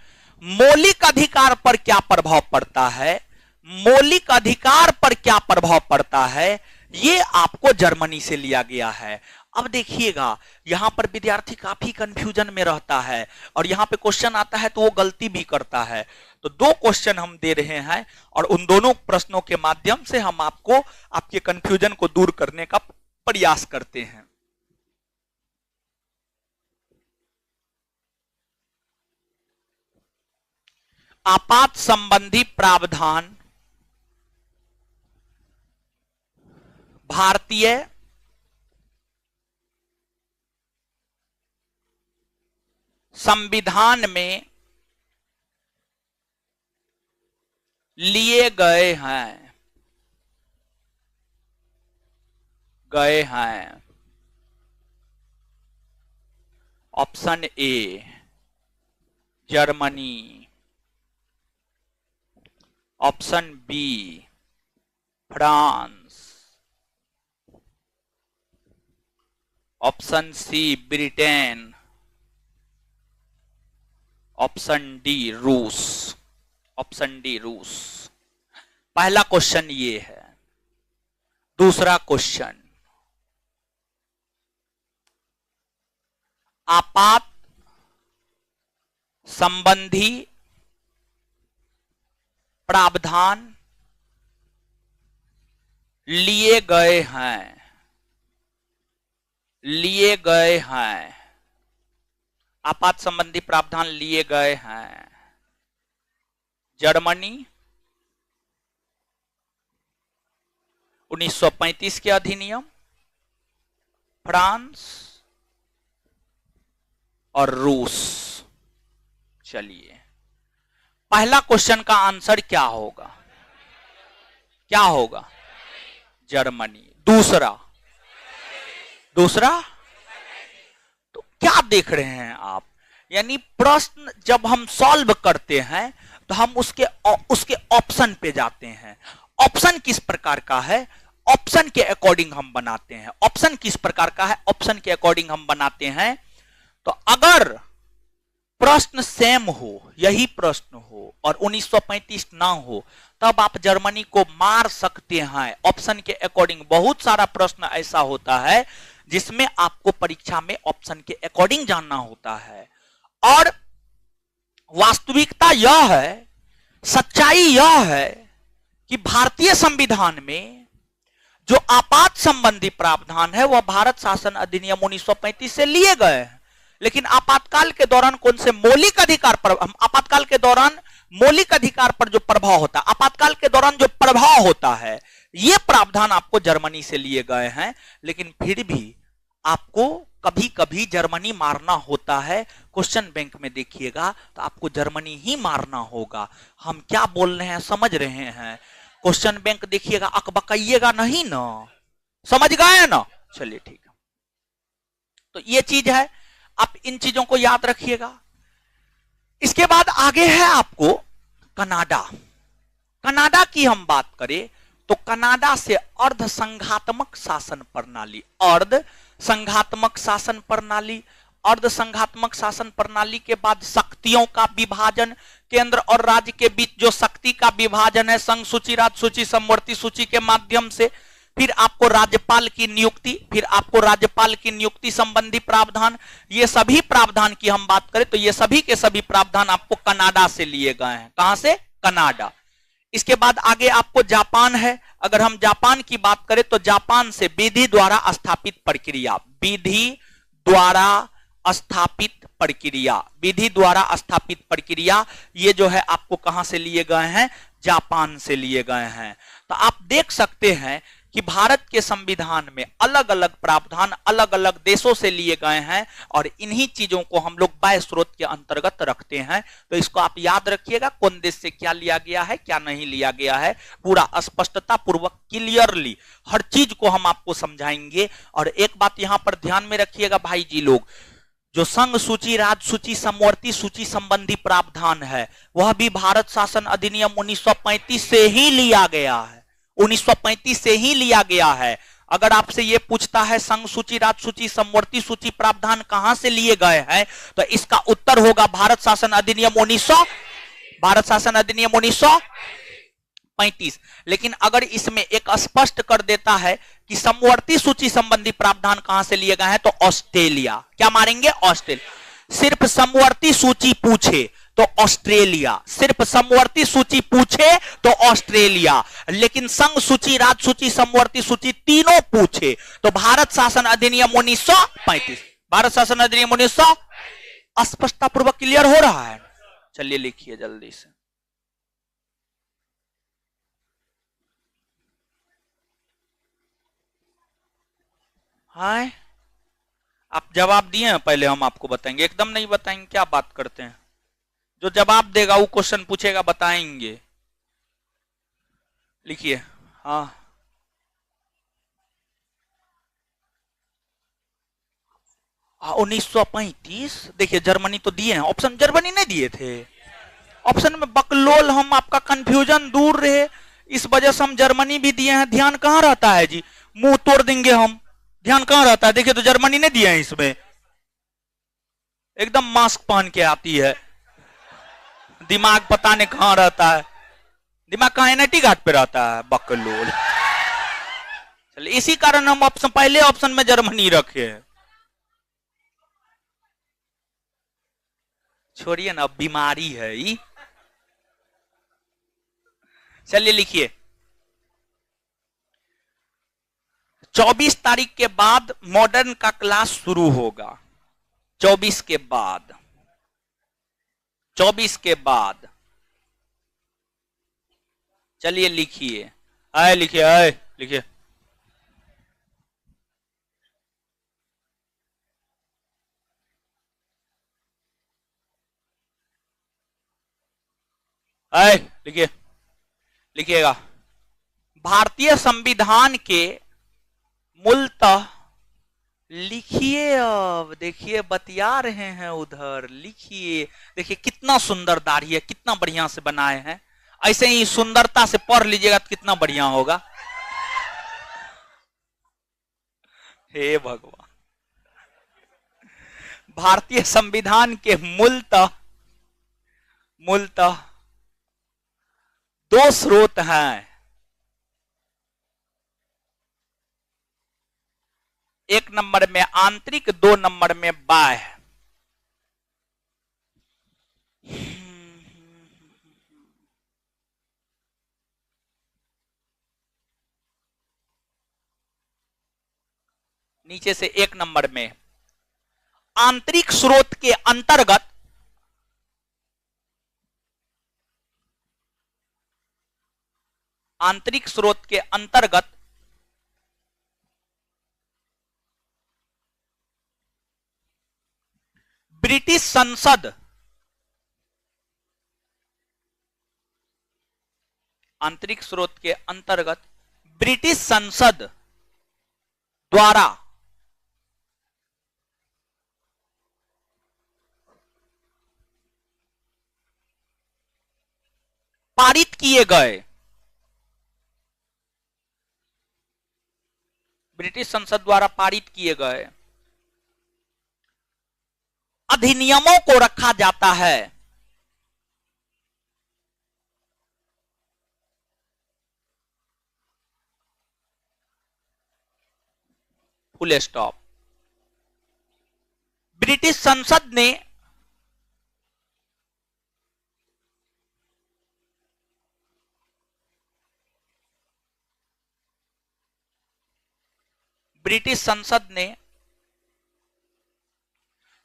[SPEAKER 1] मौलिक अधिकार पर क्या प्रभाव पड़ता है, मौलिक अधिकार पर क्या प्रभाव पड़ता है, ये आपको जर्मनी से लिया गया है। अब देखिएगा, यहां पर विद्यार्थी काफी कंफ्यूजन में रहता है और यहां पे क्वेश्चन आता है तो वो गलती भी करता है। तो 2 क्वेश्चन हम दे रहे हैं और उन दोनों प्रश्नों के माध्यम से हम आपको आपके कंफ्यूजन को दूर करने का प्रयास करते हैं। आपात संबंधी प्रावधान भारतीय संविधान में लिए गए हैं। Option A Germany, option B France, option C Britain, option D रूस। ऑप्शन डी रूस। पहला क्वेश्चन ये है। दूसरा क्वेश्चन, आपात संबंधी प्रावधान लिए गए हैं। आपात संबंधी प्रावधान लिए गए हैं जर्मनी 1935 के अधिनियम, फ्रांस और रूस। चलिए, पहला क्वेश्चन का आंसर क्या होगा? जर्मनी। दूसरा तो क्या देख रहे हैं आप, यानी प्रश्न जब हम सॉल्व करते हैं तो हम उसके ऑप्शन पे जाते हैं। ऑप्शन किस प्रकार का है, ऑप्शन के अकॉर्डिंग हम बनाते हैं। ऑप्शन किस प्रकार का है, ऑप्शन के अकॉर्डिंग हम बनाते हैं। तो अगर प्रश्न सेम हो, यही प्रश्न हो और 1935 ना हो, तब आप जर्मनी को मार सकते हैं। ऑप्शन के अकॉर्डिंग बहुत सारा प्रश्न ऐसा होता है जिसमें आपको परीक्षा में ऑप्शन के अकॉर्डिंग जानना होता है। और वास्तविकता यह है, सच्चाई यह है कि भारतीय संविधान में जो आपात संबंधी प्रावधान है वह भारत शासन अधिनियम 1935 से लिए गए हैं। लेकिन आपातकाल के दौरान कौन से मौलिक अधिकार पर, आपातकाल के दौरान मौलिक अधिकार पर जो प्रभाव होता है, आपातकाल के दौरान जो प्रभाव होता है, यह प्रावधान आपको जर्मनी से लिए गए हैं। लेकिन फिर भी आपको कभी कभी जर्मनी मारना होता है, क्वेश्चन बैंक में देखिएगा तो आपको जर्मनी ही मारना होगा। हम क्या बोल रहे हैं समझ रहे हैं? क्वेश्चन बैंक देखिएगा, अकबकाइएगा नहीं ना, समझ गए ना? चलिए ठीक है, तो ये चीज है, आप इन चीजों को याद रखिएगा। इसके बाद आगे है आपको कनाडा। कनाडा की हम बात करें तो कनाडा से अर्ध संघात्मक शासन प्रणाली, अर्ध संघात्मक शासन प्रणाली, अर्ध संघात्मक शासन प्रणाली के बाद शक्तियों का विभाजन, केंद्र और राज्य के बीच जो शक्ति का विभाजन है, संघ सूची, राज्य सूची, समवर्ती सूची के माध्यम से, फिर आपको राज्यपाल की नियुक्ति, फिर आपको राज्यपाल की नियुक्ति संबंधी प्रावधान, ये सभी प्रावधान की हम बात करें तो ये सभी के सभी प्रावधान आपको कनाडा से लिए गए हैं। कहां से? कनाडा। इसके बाद आगे आपको जापान है। अगर हम जापान की बात करें तो जापान से विधि द्वारा स्थापित प्रक्रिया, विधि द्वारा स्थापित प्रक्रिया, विधि द्वारा स्थापित प्रक्रिया, ये जो है आपको कहां से लिए गए हैं? जापान से लिए गए हैं। तो आप देख सकते हैं कि भारत के संविधान में अलग अलग प्रावधान अलग अलग देशों से लिए गए हैं और इन्हीं चीजों को हम लोग बाह्य स्रोत के अंतर्गत रखते हैं। तो इसको आप याद रखिएगा, कौन देश से क्या लिया गया है, क्या नहीं लिया गया है, पूरा स्पष्टता पूर्वक क्लियरली हर चीज को हम आपको समझाएंगे। और एक बात यहां पर ध्यान में रखिएगा भाई जी लोग, जो संघ सूची, राज्य सूची, समवर्ती सूची संबंधी प्रावधान है वह भी भारत शासन अधिनियम 1935 से ही लिया गया है, 1935 से ही लिया गया है। अगर आपसे यह पूछता है संघ सूची, राज्य सूची, समवर्ती सूची प्रावधान कहां से लिए गए हैं, तो इसका उत्तर होगा भारत शासन अधिनियम 1935। लेकिन अगर इसमें एक स्पष्ट कर देता है कि समवर्ती सूची संबंधी प्रावधान कहां से लिए गए हैं, तो ऑस्ट्रेलिया। क्या मारेंगे? ऑस्ट्रेलिया। सिर्फ समवर्ती सूची पूछे तो ऑस्ट्रेलिया, सिर्फ समवर्ती सूची पूछे तो ऑस्ट्रेलिया, लेकिन संघ सूची, राज्य सूची, समवर्ती सूची तीनों पूछे तो भारत शासन अधिनियम 1935, भारत शासन अधिनियम 1900। स्पष्टता पूर्वक क्लियर हो रहा है? चलिए लिखिए जल्दी से। हाय, आप जवाब दिए हैं, पहले हम आपको बताएंगे, एकदम नहीं बताएंगे, क्या बात करते हैं? जो जवाब देगा वो क्वेश्चन पूछेगा, बताएंगे। लिखिए। हाँ, 1935। देखिए जर्मनी तो दिए हैं ऑप्शन, जर्मनी नहीं दिए थे ऑप्शन में, बकलोल हम आपका कंफ्यूजन दूर रहे इस वजह से हम जर्मनी भी दिए हैं। ध्यान कहां रहता है जी, मुंह तोड़ देंगे हम, ध्यान कहां रहता है? देखिए तो जर्मनी नहीं दिए हैं इसमें, एकदम मास्क पहन के आती है, दिमाग पता नहीं कहां रहता है, दिमाग कहां एनआईटी घाट पे रहता है, बकलोल। चलिए इसी कारण हम ऑप्शन, पहले ऑप्शन में जर्मनी रखे हैं। छोड़िए ना, बीमारी है ये। चलिए लिखिए, 24 तारीख के बाद मॉडर्न का क्लास शुरू होगा, 24 के बाद, 24 के बाद। चलिए लिखिए, आए लिखिए, आए लिखिए, आए लिखिए, लिखिएगा। भारतीय संविधान के मूलतः, लिखिए, अब देखिए बतिया रहे हैं उधर, लिखिए। देखिए कितना सुंदर दाढ़ी है, कितना बढ़िया से बनाए हैं, ऐसे ही सुंदरता से पढ़ लीजिएगा तो कितना बढ़िया होगा। हे भगवान। भारतीय संविधान के मूलतः, मूलतः दो स्रोत हैं, एक नंबर में आंतरिक, 2 नंबर में बाह्य। नीचे से 1 नंबर में आंतरिक स्रोत के अंतर्गत, आंतरिक स्रोत के अंतर्गत ब्रिटिश संसद, आंतरिक स्रोत के अंतर्गत ब्रिटिश संसद द्वारा पारित किए गए, ब्रिटिश संसद द्वारा पारित किए गए अधिनियमों को रखा जाता है। Full stop. ब्रिटिश संसद ने ब्रिटिश संसद ने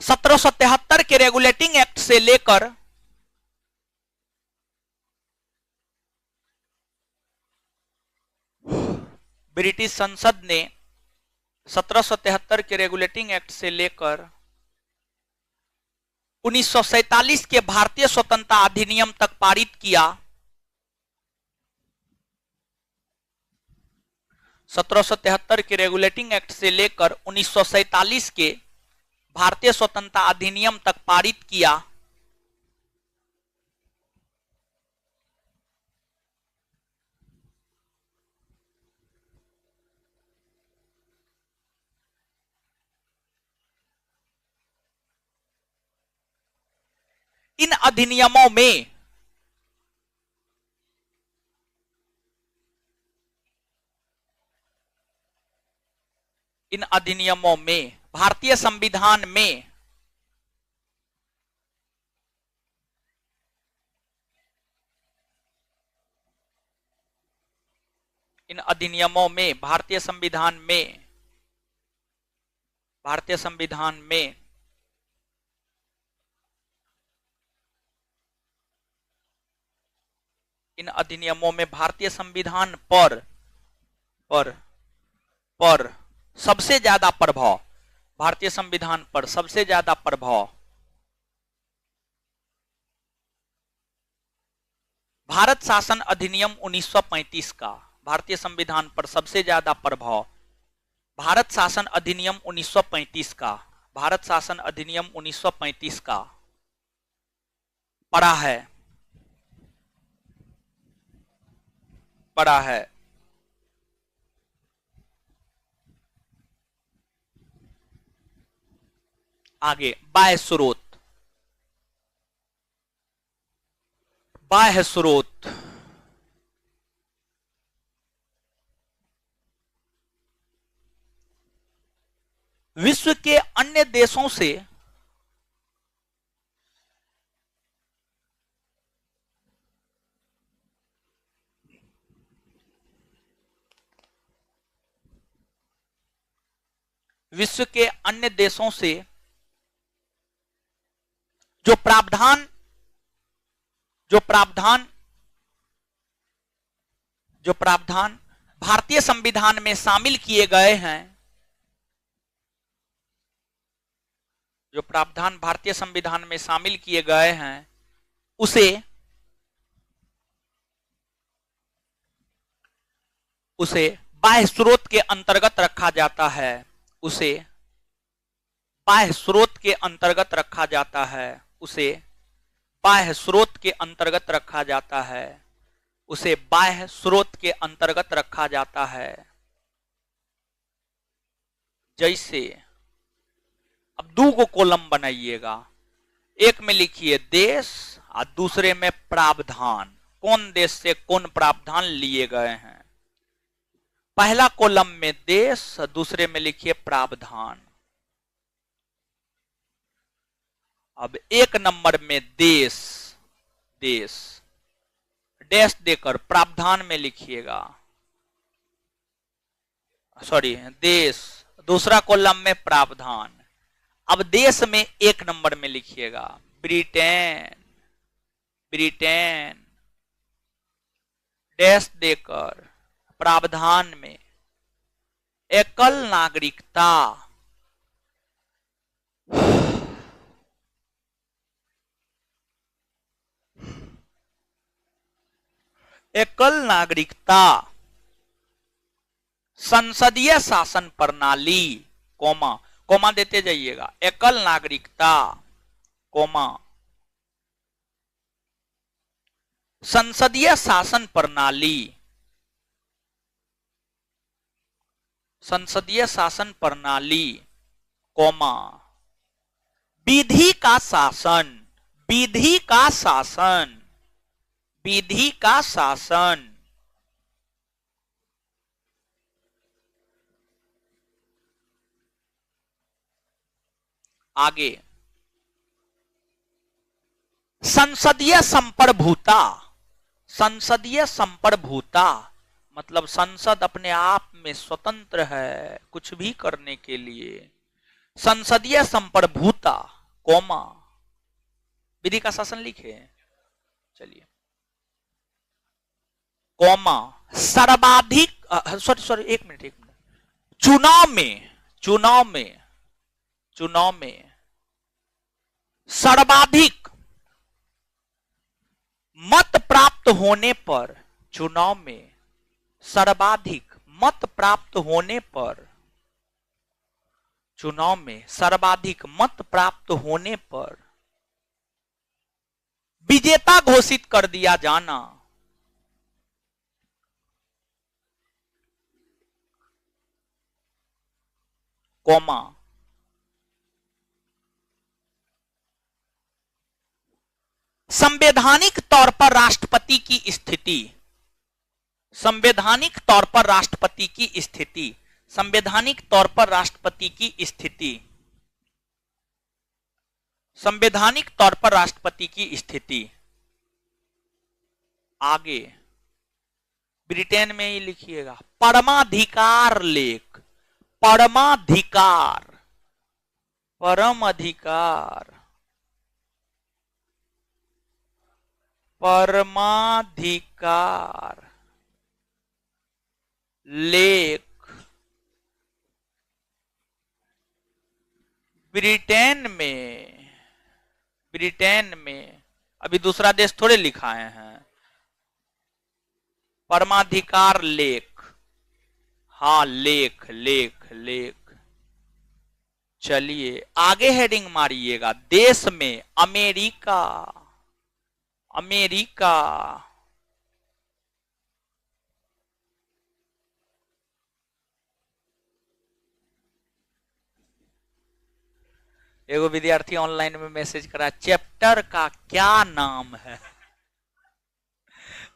[SPEAKER 1] 1773 के रेगुलेटिंग एक्ट से लेकर ब्रिटिश संसद ने 1773 के रेगुलेटिंग एक्ट से लेकर 1947 के भारतीय स्वतंत्रता अधिनियम तक पारित किया। 1773 के रेगुलेटिंग एक्ट से लेकर 1947 के भारतीय स्वतंत्रता अधिनियम तक पारित किया। इन अधिनियमों में भारतीय संविधान में भारतीय संविधान में इन अधिनियमों में भारतीय संविधान पर सबसे ज्यादा प्रभाव, भारतीय संविधान पर सबसे ज्यादा प्रभाव भारत शासन अधिनियम 1935 का, भारतीय संविधान पर सबसे ज्यादा प्रभाव भारत शासन अधिनियम 1935 का, भारत शासन अधिनियम 1935 का पड़ा है। आगे बाह्य स्रोत विश्व के अन्य देशों से जो प्रावधान भारतीय संविधान में शामिल किए गए हैं, उसे बाह्य स्रोत के अंतर्गत रखा जाता है। उसे बाह्य स्रोत के अंतर्गत रखा जाता है। उसे बाह्य स्रोत के अंतर्गत रखा जाता है। उसे बाह्य स्रोत के अंतर्गत रखा जाता है। जैसे अब दो को कॉलम बनाइएगा, एक में लिखिए देश और दूसरे में प्रावधान, कौन देश से कौन प्रावधान लिए गए हैं। पहला कॉलम में देश, दूसरे में लिखिए प्रावधान। अब एक नंबर में देश डैश देकर प्रावधान में लिखिएगा, सॉरी देश, दूसरा कॉलम में प्रावधान। अब देश में एक नंबर में लिखिएगा ब्रिटेन डैश देकर प्रावधान में एकल नागरिकता, एकल नागरिकता, संसदीय शासन प्रणाली, कोमा कोमा देते जाइएगा, एकल नागरिकता, कोमा संसदीय शासन प्रणाली, संसदीय शासन प्रणाली, कोमा विधि का शासन, विधि का शासन, विधि का शासन, आगे संसदीय संप्रभुता, संसदीय संप्रभुता मतलब संसद अपने आप में स्वतंत्र है कुछ भी करने के लिए, संसदीय संप्रभुता, कोमा विधि का शासन लिखे, चलिए, कोमा सर्वाधिक, सॉरी एक मिनट, चुनाव में, चुनाव में, चुनाव में सर्वाधिक मत प्राप्त होने पर, चुनाव में सर्वाधिक मत प्राप्त होने पर, चुनाव में सर्वाधिक मत प्राप्त होने पर विजेता घोषित कर दिया जाना, कोमा संवैधानिक तौर पर राष्ट्रपति की स्थिति, संवैधानिक तौर पर राष्ट्रपति की स्थिति, संवैधानिक तौर पर राष्ट्रपति की स्थिति, संवैधानिक तौर पर राष्ट्रपति की स्थिति, आगे ब्रिटेन में ही लिखिएगा, परमाधिकार लेख, परमाधिकार, परम अधिकार, परमाधिकार लेख, ब्रिटेन में, ब्रिटेन में, अभी दूसरा देश थोड़े लिखाए हैं, परमाधिकार लेख, हाँ लेख लेख लेख, चलिए आगे हेडिंग मारिएगा, देश में अमेरिका, अमेरिका, एगो विद्यार्थी ऑनलाइन में मैसेज करा, चैप्टर का क्या नाम है,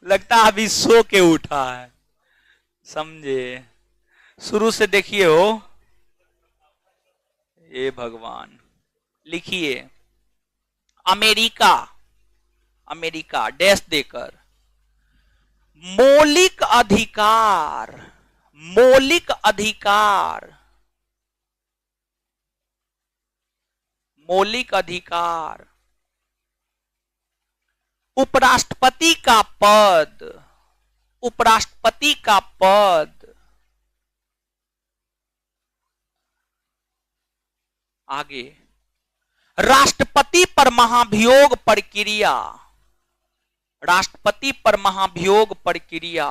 [SPEAKER 1] लगता है अभी सो के उठा है, समझे, शुरू से देखिए हो, ये भगवान, लिखिए अमेरिका, अमेरिका डैश देकर, मौलिक अधिकार, मौलिक अधिकार, मौलिक अधिकार, उपराष्ट्रपति का पद, उपराष्ट्रपति का पद, आगे राष्ट्रपति पर महाभियोग प्रक्रिया, राष्ट्रपति पर महाभियोग प्रक्रिया,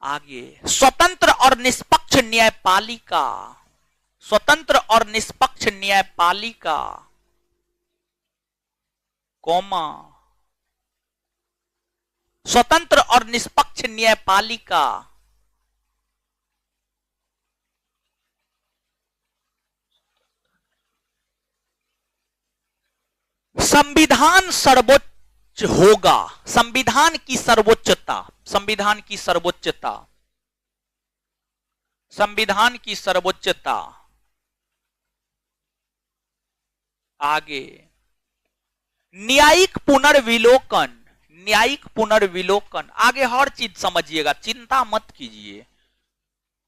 [SPEAKER 1] आगे स्वतंत्र और निष्पक्ष न्यायपालिका, स्वतंत्र और निष्पक्ष न्यायपालिका, कोमा स्वतंत्र और निष्पक्ष न्यायपालिका, संविधान सर्वोच्च होगा, संविधान की सर्वोच्चता, संविधान की सर्वोच्चता, संविधान की सर्वोच्चता, आगे न्यायिक पुनर्विलोकन, न्यायिक पुनर्विलोकन, आगे हर चीज समझिएगा, चिंता मत कीजिए,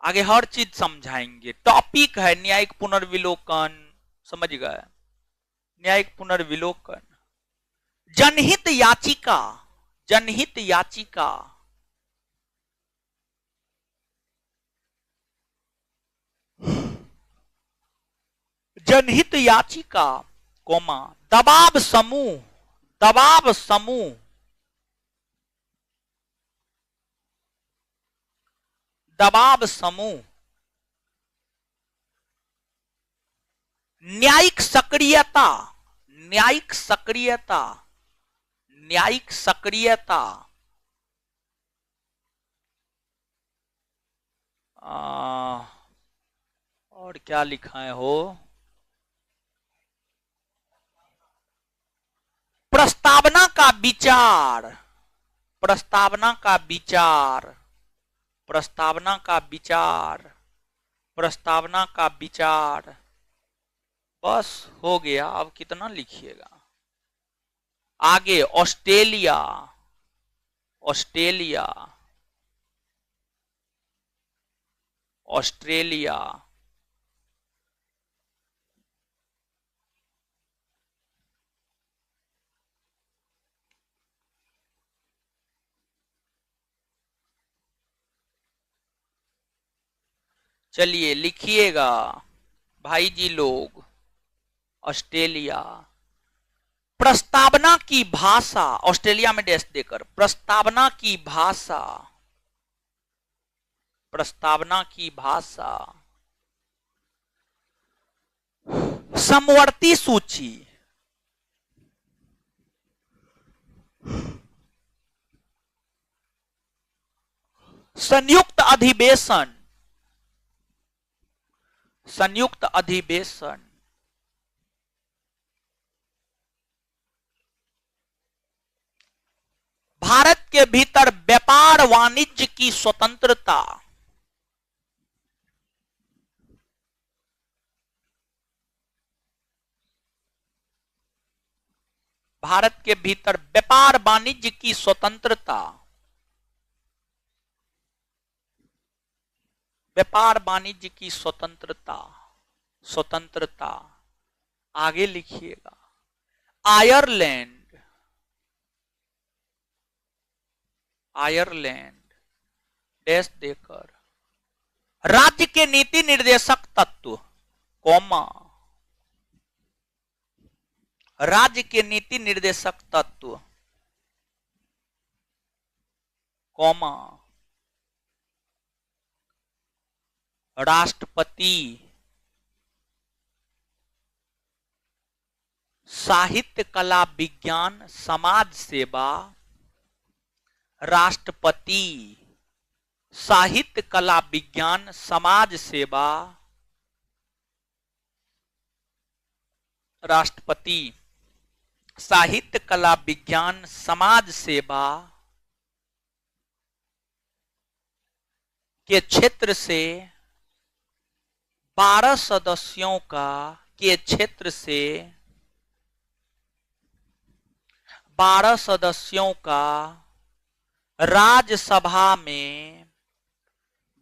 [SPEAKER 1] आगे हर चीज समझाएंगे, टॉपिक है न्यायिक पुनर्विलोकन, समझ गए, न्यायिक पुनर्विलोकन, जनहित याचिका, जनहित याचिका, जनहित याचिका, कोमा, दबाव समूह, दबाव समूह, दबाव समूह, न्यायिक सक्रियता, न्यायिक सक्रियता, न्यायिक सक्रियता, और क्या लिखा है हो, प्रस्तावना का विचार, प्रस्तावना का विचार, प्रस्तावना का विचार, प्रस्तावना का विचार। बस हो गया, अब कितना लिखिएगा आगे। ऑस्ट्रेलिया, ऑस्ट्रेलिया, ऑस्ट्रेलिया, चलिए लिखिएगा भाई जी लोग। ऑस्ट्रेलिया, प्रस्तावना की भाषा, ऑस्ट्रेलिया में डैश देकर, प्रस्तावना की भाषा, प्रस्तावना की भाषा, समवर्ती सूची, संयुक्त अधिवेशन, संयुक्त अधिवेशन, भारत के भीतर व्यापार वाणिज्य की स्वतंत्रता, भारत के भीतर व्यापार वाणिज्य की स्वतंत्रता, व्यापार वाणिज्य की स्वतंत्रता, स्वतंत्रता। आगे लिखिएगा आयरलैंड, आयरलैंड डैश देकर, राज्य के नीति निर्देशक तत्व, कॉमा, राज्य के नीति निर्देशक तत्व, कॉमा, राष्ट्रपति, साहित्य कला विज्ञान समाज सेवा, राष्ट्रपति, साहित्य कला विज्ञान समाज सेवा, राष्ट्रपति, साहित्य कला विज्ञान समाज सेवा के क्षेत्र से 12 सदस्यों का, के क्षेत्र से 12 सदस्यों का राज्यसभा में,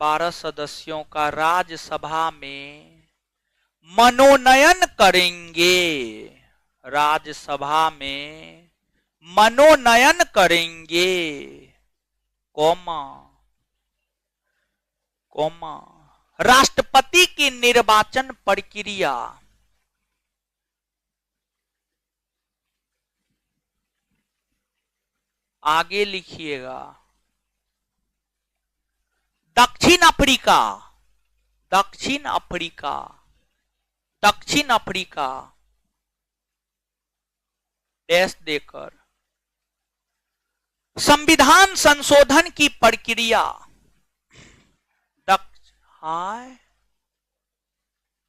[SPEAKER 1] 12 सदस्यों का राज्यसभा में मनोनयन करेंगे, राज्यसभा में मनोनयन करेंगे, कॉमा, कॉमा, राष्ट्रपति की निर्वाचन प्रक्रिया, आगे लिखिएगा दक्षिण अफ्रीका, दक्षिण अफ्रीका, दक्षिण अफ्रीका डैश देकर, संविधान संशोधन की प्रक्रिया, हाय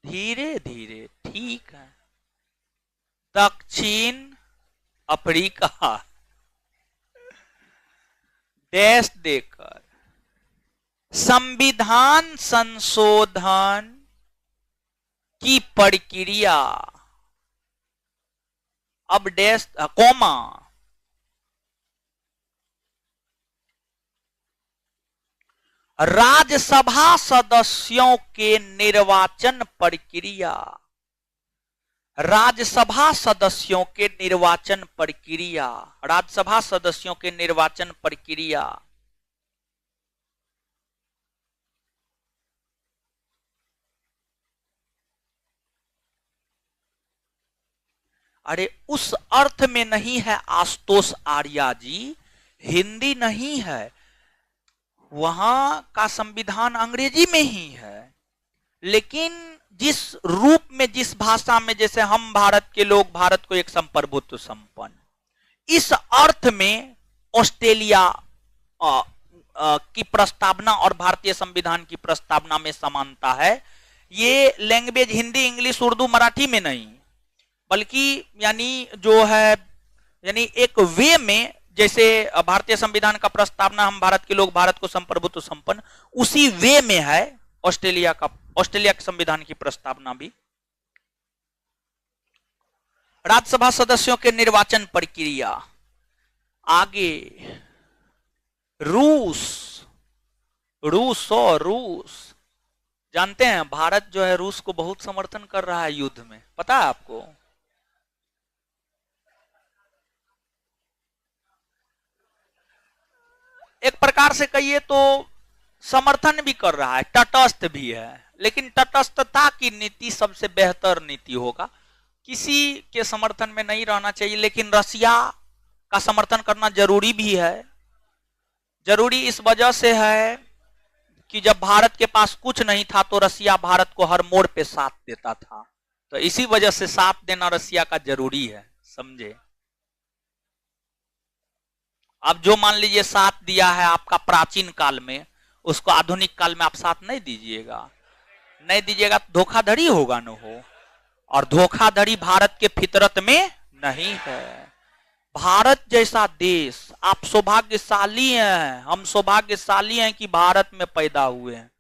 [SPEAKER 1] धीरे धीरे, ठीक है, दक्षिण अफ्रीका डैश देकर, संविधान संशोधन की प्रक्रिया, अब डैश कॉमा, राज्यसभा सदस्यों के निर्वाचन प्रक्रिया, राज्यसभा सदस्यों के निर्वाचन प्रक्रिया, राज्यसभा सदस्यों के निर्वाचन प्रक्रिया, अरे उस अर्थ में नहीं है आशुतोष आर्या जी, हिंदी नहीं है, वहां का संविधान अंग्रेजी में ही है। लेकिन जिस रूप में, जिस भाषा में, जैसे हम भारत के लोग भारत को एक संप्रभुत्व संपन्न, इस अर्थ में ऑस्ट्रेलिया की प्रस्तावना और भारतीय संविधान की प्रस्तावना में समानता है। ये लैंग्वेज हिंदी, इंग्लिश, उर्दू, मराठी में नहीं, बल्कि यानी जो है, यानी एक वे में, जैसे भारतीय संविधान का प्रस्तावना हम भारत के लोग भारत को संप्रभुत्व संपन्न, उसी वे में है ऑस्ट्रेलिया के संविधान की प्रस्तावना भी। राज्यसभा सदस्यों के निर्वाचन प्रक्रिया, आगे रूस जानते हैं, भारत जो है रूस को बहुत समर्थन कर रहा है युद्ध में, पता है आपको? एक प्रकार से कहिए तो समर्थन भी कर रहा है, तटस्थ भी है, लेकिन तटस्थता की नीति सबसे बेहतर नीति होगा। किसी के समर्थन में नहीं रहना चाहिए, लेकिन रसिया का समर्थन करना जरूरी भी है। जरूरी इस वजह से है कि जब भारत के पास कुछ नहीं था तो रसिया भारत को हर मोड़ पे साथ देता था, तो इसी वजह से साथ देना रसिया का जरूरी है, समझे? अब जो मान लीजिए साथ दिया है आपका प्राचीन काल में, उसको आधुनिक काल में आप साथ नहीं दीजिएगा, तो धोखाधड़ी होगा न हो, और धोखाधड़ी भारत के फितरत में नहीं है। भारत जैसा देश, आप सौभाग्यशाली हैं, हम सौभाग्यशाली हैं कि भारत में पैदा हुए हैं।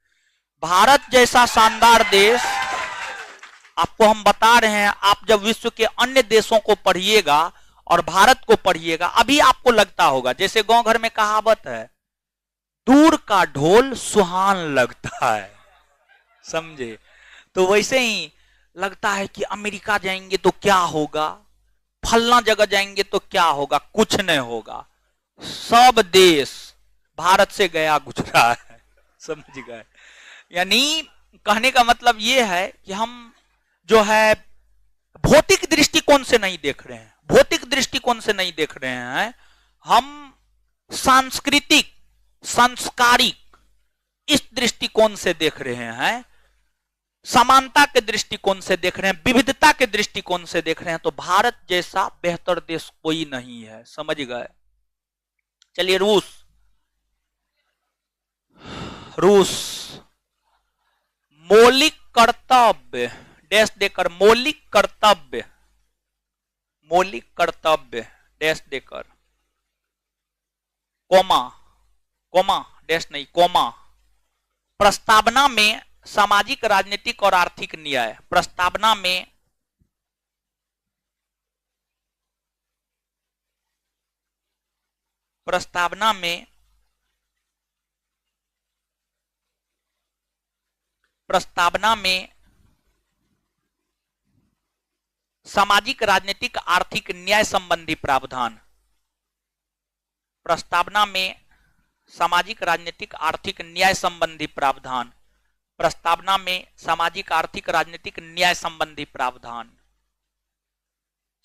[SPEAKER 1] भारत जैसा शानदार देश, आपको हम बता रहे हैं, आप जब विश्व के अन्य देशों को पढ़िएगा और भारत को पढ़िएगा, अभी आपको लगता होगा, जैसे गांव घर में कहावत है, दूर का ढोल सुहान लगता है, समझे? तो वैसे ही लगता है कि अमेरिका जाएंगे तो क्या होगा, फलना जगह जाएंगे तो क्या होगा, कुछ नहीं होगा। सब देश भारत से गया गुजरा है, समझ गए? यानी कहने का मतलब यह है कि हम जो है भौतिक दृष्टिकोण से नहीं देख रहे हैं, हम सांस्कृतिक, सांस्कारिक इस दृष्टिकोण से देख रहे हैं, समानता के दृष्टिकोण से देख रहे हैं, विविधता के दृष्टिकोण से देख रहे हैं। तो भारत जैसा बेहतर देश कोई नहीं है, समझ गए? चलिए रूस मौलिक कर्तव्य डैश देकर, मौलिक कर्तव्य डैश देकर, कोमा डैश नहीं, कोमा, प्रस्तावना में सामाजिक, राजनीतिक और आर्थिक न्याय, प्रस्तावना में सामाजिक, राजनीतिक, आर्थिक न्याय संबंधी प्रावधान, प्रस्तावना में सामाजिक, राजनीतिक, आर्थिक न्याय संबंधी प्रावधान, प्रस्तावना में सामाजिक, आर्थिक, राजनीतिक न्याय संबंधी प्रावधान।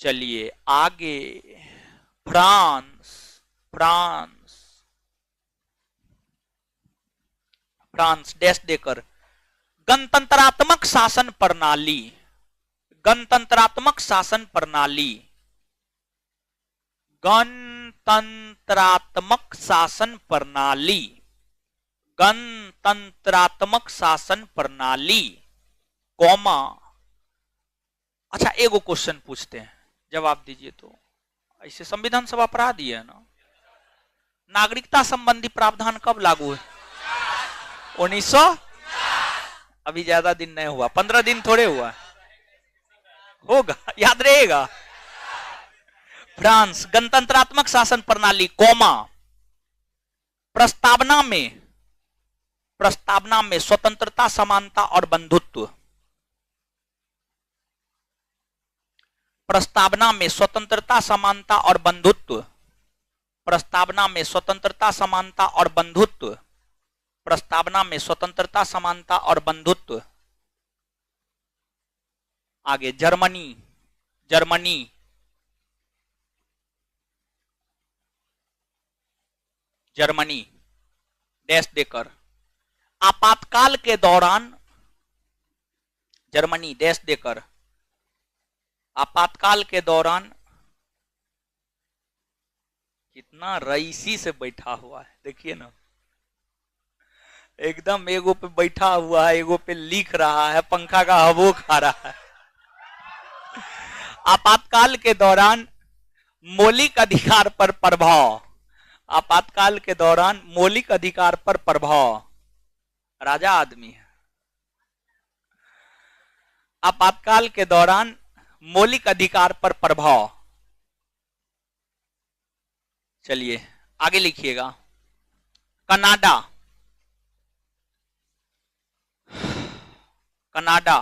[SPEAKER 1] चलिए आगे, फ्रांस डैश देकर, गणतंत्रात्मक शासन प्रणाली, गणतंत्रात्मक शासन प्रणाली, गणतंत्रात्मक शासन प्रणाली, गणतंत्रात्मक शासन प्रणाली, कॉमा। अच्छा, एगो क्वेश्चन पूछते हैं, जवाब दीजिए। तो ऐसे संविधान सभा अपराध ही है ना? नागरिकता संबंधी प्रावधान कब लागू है? 1900, अभी ज्यादा दिन नहीं हुआ, 15 दिन थोड़े हुआ, होगा, याद रहेगा। फ्रांस, गणतंत्रात्मक शासन प्रणाली, कॉमा, प्रस्तावना में स्वतंत्रता, समानता और बंधुत्व, प्रस्तावना में स्वतंत्रता, समानता और बंधुत्व, प्रस्तावना में स्वतंत्रता, समानता और बंधुत्व, प्रस्तावना में स्वतंत्रता, समानता और बंधुत्व। आगे जर्मनी जर्मनी डैश देकर आपातकाल के दौरान, जर्मनी डैश देकर आपातकाल के दौरान, कितना रईसी से बैठा हुआ है देखिए ना, एकदम एगो पे बैठा हुआ है, एगो पे लिख रहा है, पंखा का हवा खा रहा है। आपातकाल के दौरान मौलिक अधिकार पर प्रभाव, आपातकाल के दौरान मौलिक अधिकार पर प्रभाव, राजा आदमी है। आपातकाल के दौरान मौलिक अधिकार पर प्रभाव, चलिए आगे लिखिएगा। कनाडा, कनाडा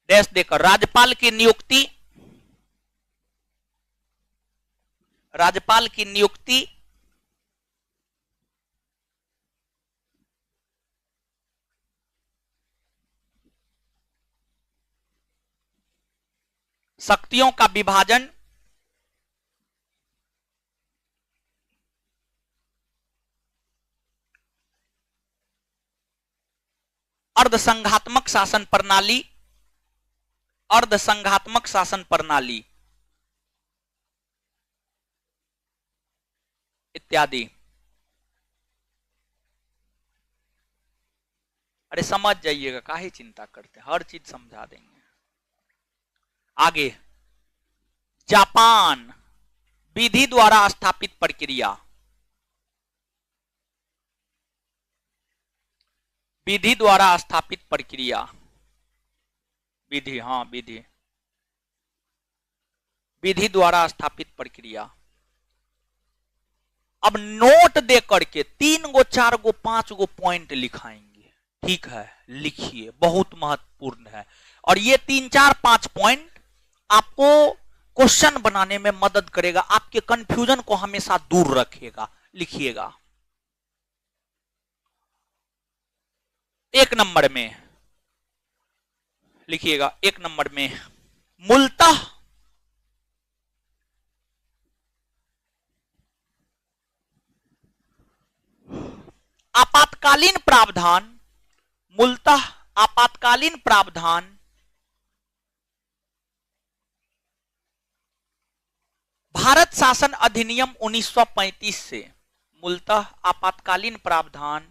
[SPEAKER 1] डैश देकर राज्यपाल की नियुक्ति, राज्यपाल की नियुक्ति शक्तियों का विभाजन, अर्धसंघात्मक शासन प्रणाली, अर्धसंघात्मक शासन प्रणाली इत्यादि। अरे समझ जाइएगा, काहे चिंता करते हैं, हर चीज समझा देंगे। आगे जापान विधि द्वारा स्थापित प्रक्रिया, विधि द्वारा स्थापित प्रक्रिया, विधि, हाँ विधि, विधि द्वारा स्थापित प्रक्रिया। अब नोट दे करके 3 गो 4 गो 5 गो पॉइंट लिखाएंगे, ठीक है, लिखिए, बहुत महत्वपूर्ण है। और ये 3 4 5 पॉइंट आपको क्वेश्चन बनाने में मदद करेगा, आपके कंफ्यूजन को हमेशा दूर रखेगा। लिखिएगा। 1 नंबर में लिखिएगा, 1 नंबर में मूलतः आपातकालीन प्रावधान, मूलतः आपातकालीन प्रावधान भारत शासन अधिनियम 1935 से, मूलतः आपातकालीन प्रावधान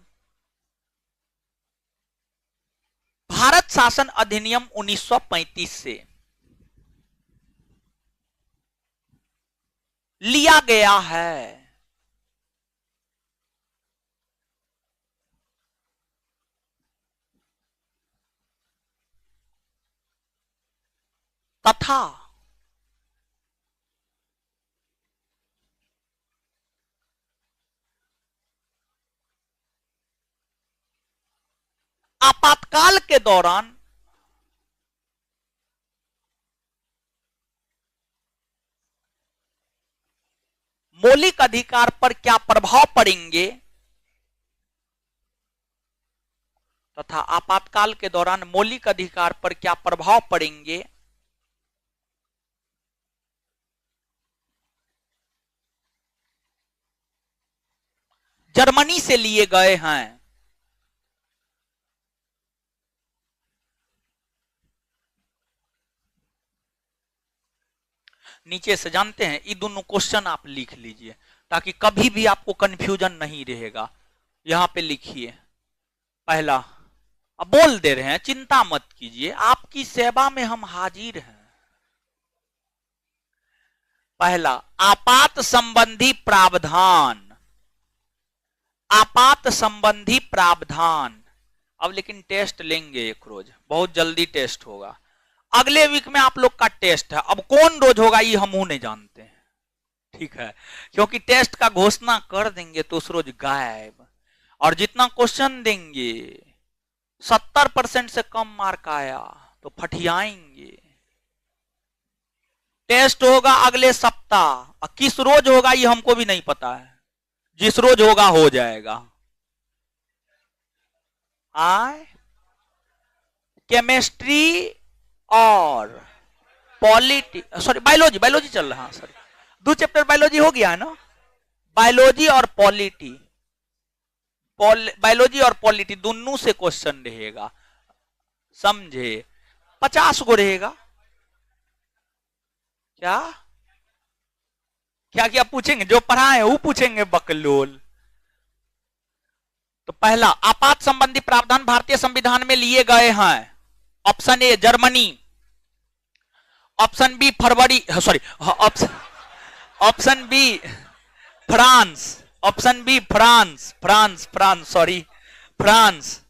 [SPEAKER 1] भारत शासन अधिनियम 1935 से लिया गया है। तथा आपातकाल के दौरान मौलिक अधिकार पर क्या प्रभाव पड़ेंगे, तथा आपातकाल के दौरान मौलिक अधिकार पर क्या प्रभाव पड़ेंगे जर्मनी से लिए गए हैं। नीचे से जानते हैं, ये दोनों क्वेश्चन आप लिख लीजिए ताकि कभी भी आपको कंफ्यूजन नहीं रहेगा। यहां पे लिखिए, पहला, अब बोल दे रहे हैं, चिंता मत कीजिए, आपकी सेवा में हम हाजिर हैं। पहला, आपात संबंधी प्रावधान, आपात संबंधी प्रावधान। अब लेकिन टेस्ट लेंगे एक रोज, बहुत जल्दी टेस्ट होगा, अगले वीक में आप लोग का टेस्ट है। अब कौन रोज होगा ये हम नहीं जानते हैं, ठीक है, क्योंकि टेस्ट का घोषणा कर देंगे तो उस रोज गायब। और जितना क्वेश्चन देंगे 70% से कम मार्क आया तो फटियाएंगे। टेस्ट होगा अगले सप्ताह, और किस रोज होगा ये हमको भी नहीं पता है, जिस रोज होगा हो जाएगा। केमिस्ट्री और बायोलॉजी चल रहा है सर, 2 चैप्टर बायोलॉजी हो गया है ना, बायोलॉजी और पॉलिटी, बायोलॉजी और पॉलिटी दोनों से क्वेश्चन रहेगा, समझे? 50 गो रहेगा। क्या क्या क्या पूछेंगे? जो पढ़ाए वो पूछेंगे बकलोल। तो पहला, आपात संबंधी प्रावधान भारतीय संविधान में लिए गए हैं। Option A Germany, option B फरवरी, sorry, option B France, option B France, sorry France,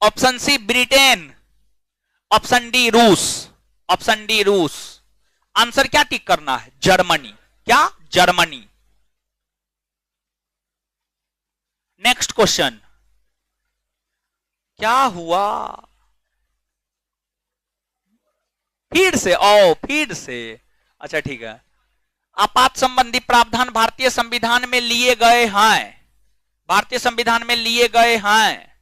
[SPEAKER 1] option C Britain, option D रूस, ऑप्शन डी रूस। आंसर क्या टिक करना है? जर्मनी। क्या? जर्मनी। नेक्स्ट क्वेश्चन, क्या हुआ? फिर से फिर से, अच्छा ठीक है। आपात संबंधी प्रावधान भारतीय संविधान में लिए गए हैं, भारतीय संविधान में लिए गए हैं।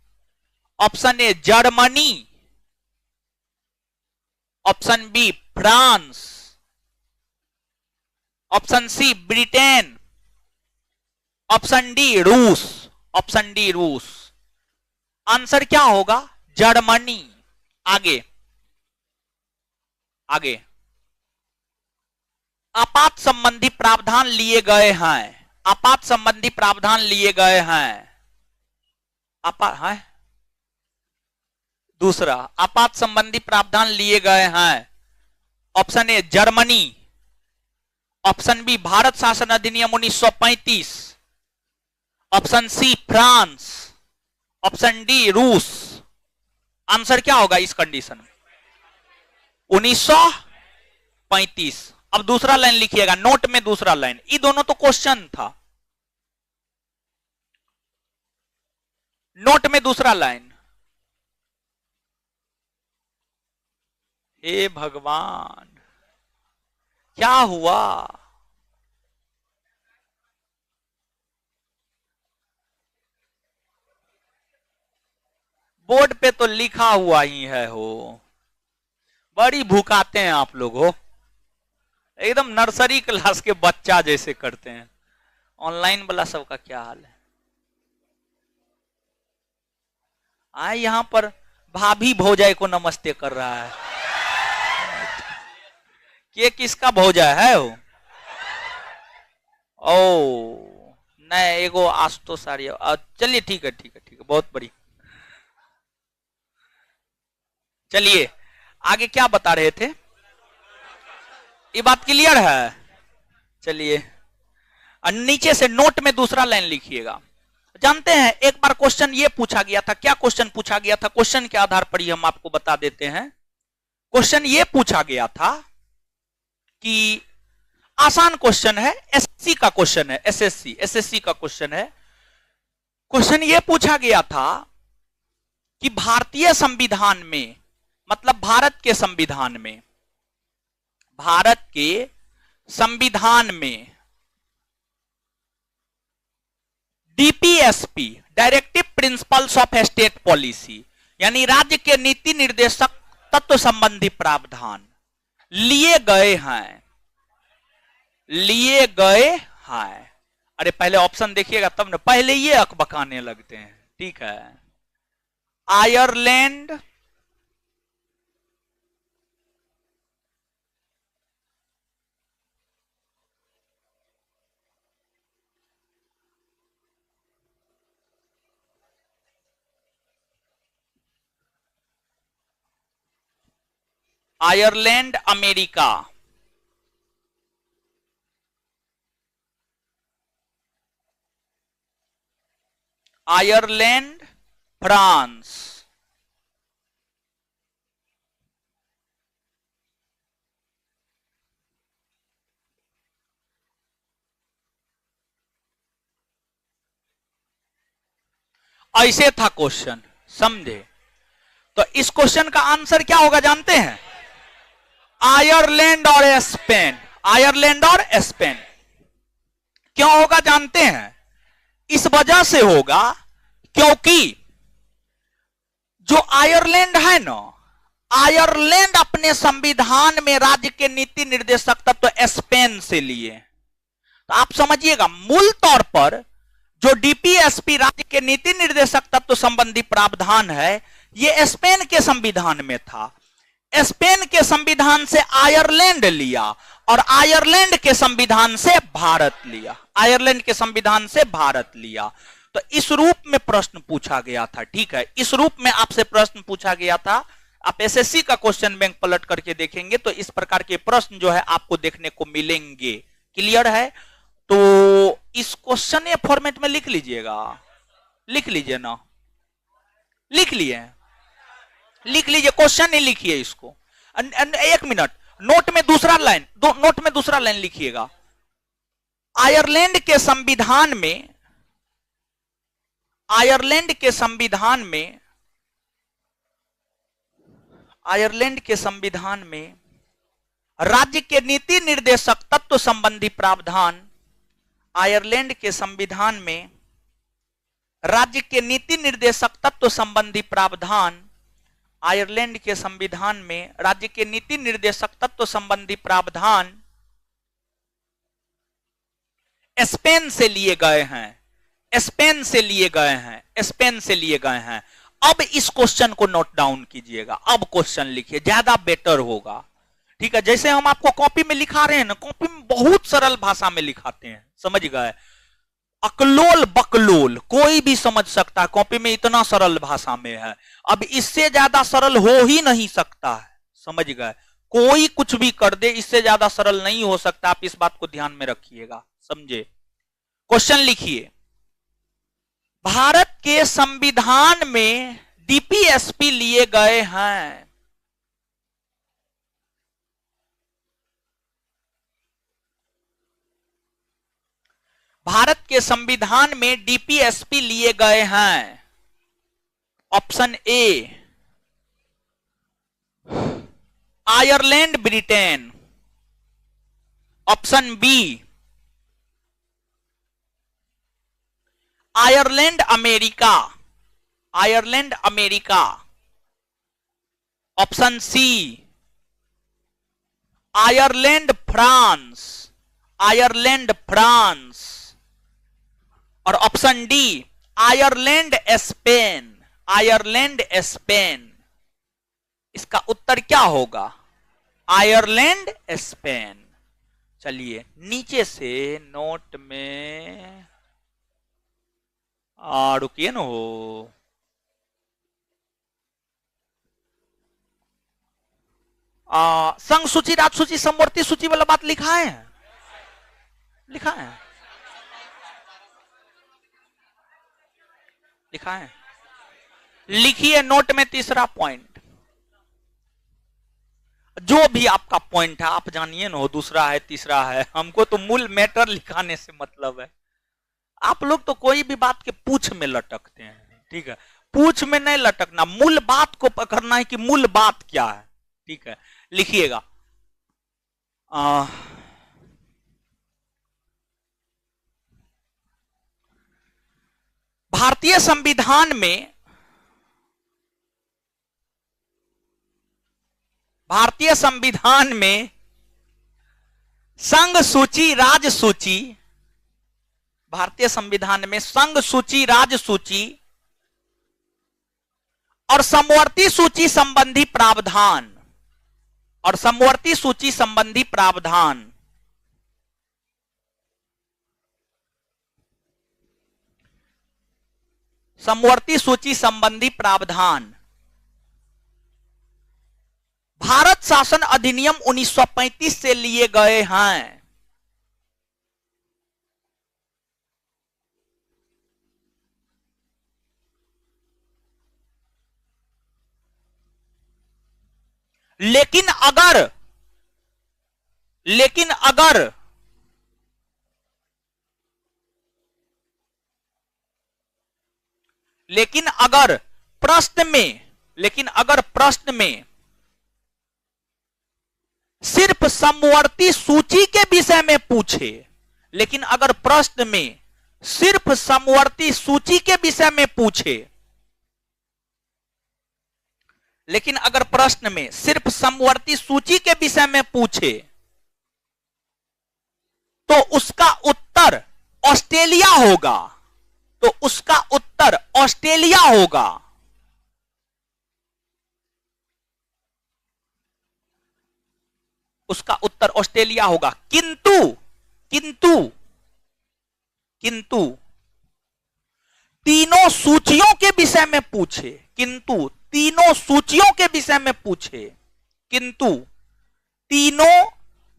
[SPEAKER 1] Option A Germany, option B France, option C Britain, option D रूस, ऑप्शन डी रूस। आंसर क्या होगा? जर्मनी। आगे आगे, आपात संबंधी प्रावधान लिए गए हैं, आपात संबंधी प्रावधान लिए गए हैं। है दूसरा, आपात संबंधी प्रावधान लिए गए हैं। Option A Germany, option B Bharat शासन अधिनियम 1935, option C France, option D रूस। आंसर क्या होगा इस कंडीशन में? 1935। अब दूसरा लाइन लिखिएगा नोट में, दूसरा लाइन, ये दोनों तो क्वेश्चन था। नोट में दूसरा लाइन, हे भगवान क्या हुआ? बोर्ड पे तो लिखा हुआ ही है हो, बड़ी भूकाते हैं आप लोग हो, एकदम नर्सरी क्लास के बच्चा जैसे करते हैं। ऑनलाइन वाला सबका क्या हाल है? आए यहां पर भाभी भौजाई को नमस्ते कर रहा है। ये किसका भौजाई है हो? ओ नहीं, एगो आस्तो सारी। चलिए ठीक है ठीक है ठीक है, बहुत बड़ी। चलिए आगे क्या बता रहे थे? ये बात क्लियर है? चलिए नीचे से नोट में दूसरा लाइन लिखिएगा। जानते हैं एक बार क्वेश्चन ये पूछा गया था, क्या क्वेश्चन पूछा गया था? क्वेश्चन के आधार पर ही हम आपको बता देते हैं। क्वेश्चन ये पूछा गया था कि आसान क्वेश्चन है, एसएससी का क्वेश्चन है, एसएससी का क्वेश्चन है। क्वेश्चन ये पूछा गया था कि भारतीय संविधान में, मतलब भारत के संविधान में, भारत के संविधान में DPSP, directive principles of state policy, यानी राज्य के नीति निर्देशक तत्व संबंधी प्रावधान लिए गए हैं, लिए गए हैं। अरे पहले ऑप्शन देखिएगा तब ना, पहले ये अकबकाने लगते हैं। ठीक है, Ireland, Ireland America, Ireland France, ऐसे था क्वेश्चन, समझे? तो इस क्वेश्चन का आंसर क्या होगा जानते हैं? आयरलैंड और स्पेन, आयरलैंड और स्पेन। क्यों होगा जानते हैं? इस वजह से होगा क्योंकि जो आयरलैंड है ना, आयरलैंड अपने संविधान में राज्य के नीति निर्देशक तत्व तो स्पेन से लिए। तो आप समझिएगा, मूल तौर पर जो डीपीएसपी राज्य के नीति निर्देशक तत्व संबंधी प्रावधान है, यह स्पेन के संविधान में था। स्पेन के संविधान से आयरलैंड लिया और आयरलैंड के संविधान से भारत लिया, आयरलैंड के संविधान से भारत लिया। तो इस रूप में प्रश्न पूछा गया था। ठीक है, इस रूप में आपसे प्रश्न पूछा गया था। आप एसएससी का क्वेश्चन बैंक पलट करके देखेंगे तो इस प्रकार के प्रश्न जो है आपको देखने को मिलेंगे। क्लियर है? तो इस क्वेश्चन ये फॉर्मेट में लिख लीजिएगा, लिख लीजिए ना, लिख लिए, लिख लीजिए, क्वेश्चन ही लिखिए इसको। एक मिनट, नोट में दूसरा लाइन, नोट में दूसरा लाइन लिखिएगा। आयरलैंड के संविधान में, आयरलैंड के संविधान में, आयरलैंड के संविधान में राज्य के नीति निर्देशक तत्व संबंधी प्रावधान, आयरलैंड के संविधान में राज्य के नीति निर्देशक तत्व संबंधी प्रावधान, आयरलैंड के संविधान में राज्य के नीति निर्देशक तत्व संबंधी प्रावधान स्पेन से लिए गए हैं, स्पेन से लिए गए हैं, स्पेन से लिए गए हैं। अब इस क्वेश्चन को नोट डाउन कीजिएगा, अब क्वेश्चन लिखिए, ज्यादा बेटर होगा। ठीक है, जैसे हम आपको कॉपी में लिखा रहे हैं ना, कॉपी में बहुत सरल भाषा में लिखाते हैं, समझ गए? अकलोल बकलोल कोई भी समझ सकता है, कॉपी में इतना सरल भाषा में है। अब इससे ज्यादा सरल हो ही नहीं सकता है, समझ गए? कोई कुछ भी कर दे, इससे ज्यादा सरल नहीं हो सकता। आप इस बात को ध्यान में रखिएगा, समझे? क्वेश्चन लिखिए, भारत के संविधान में डीपीएसपी लिए गए हैं। भारत के संविधान में डीपीएसपी लिए गए हैं। Option A Ireland Britain, option B Ireland America, Ireland America, option C Ireland France, Ireland France, और option D Ireland Spain, Ireland Spain. इसका उत्तर क्या होगा? Ireland Spain. चलिए नीचे से नोट में रुकिए ना, हो संघ सूची, राज सूची, समवर्ती सूची वाला बात लिखा है, लिखा है, लिखा है, लिखिए नोट में तीसरा पॉइंट। जो भी आपका पॉइंट है आप जानिए ना, दूसरा है तीसरा है, हमको तो मूल मैटर लिखाने से मतलब है। आप लोग तो कोई भी बात के पूछ में लटकते हैं। ठीक है, पूछ में नहीं लटकना, मूल बात को पकड़ना है कि मूल बात क्या है। ठीक है, लिखिएगा भारतीय संविधान में, भारतीय संविधान में संघ सूची, राज सूची, भारतीय संविधान में संघ सूची, राज सूची और समवर्ती सूची संबंधी प्रावधान, और समवर्ती सूची संबंधी प्रावधान समवर्ती सूची संबंधी प्रावधान भारत शासन अधिनियम 1935 से लिए गए हैं। लेकिन अगर प्रश्न में सिर्फ समवर्ती सूची के विषय में पूछे, लेकिन अगर प्रश्न में सिर्फ समवर्ती सूची के विषय में पूछे, लेकिन अगर प्रश्न में सिर्फ समवर्ती सूची के विषय में पूछे तो उसका उत्तर ऑस्ट्रेलिया होगा। तो उसका उत्तर ऑस्ट्रेलिया होगा। उसका उत्तर ऑस्ट्रेलिया होगा। किंतु किंतु किंतु तीनों सूचियों के विषय में पूछे, किंतु तीनों सूचियों के विषय में पूछे, किंतु तीनों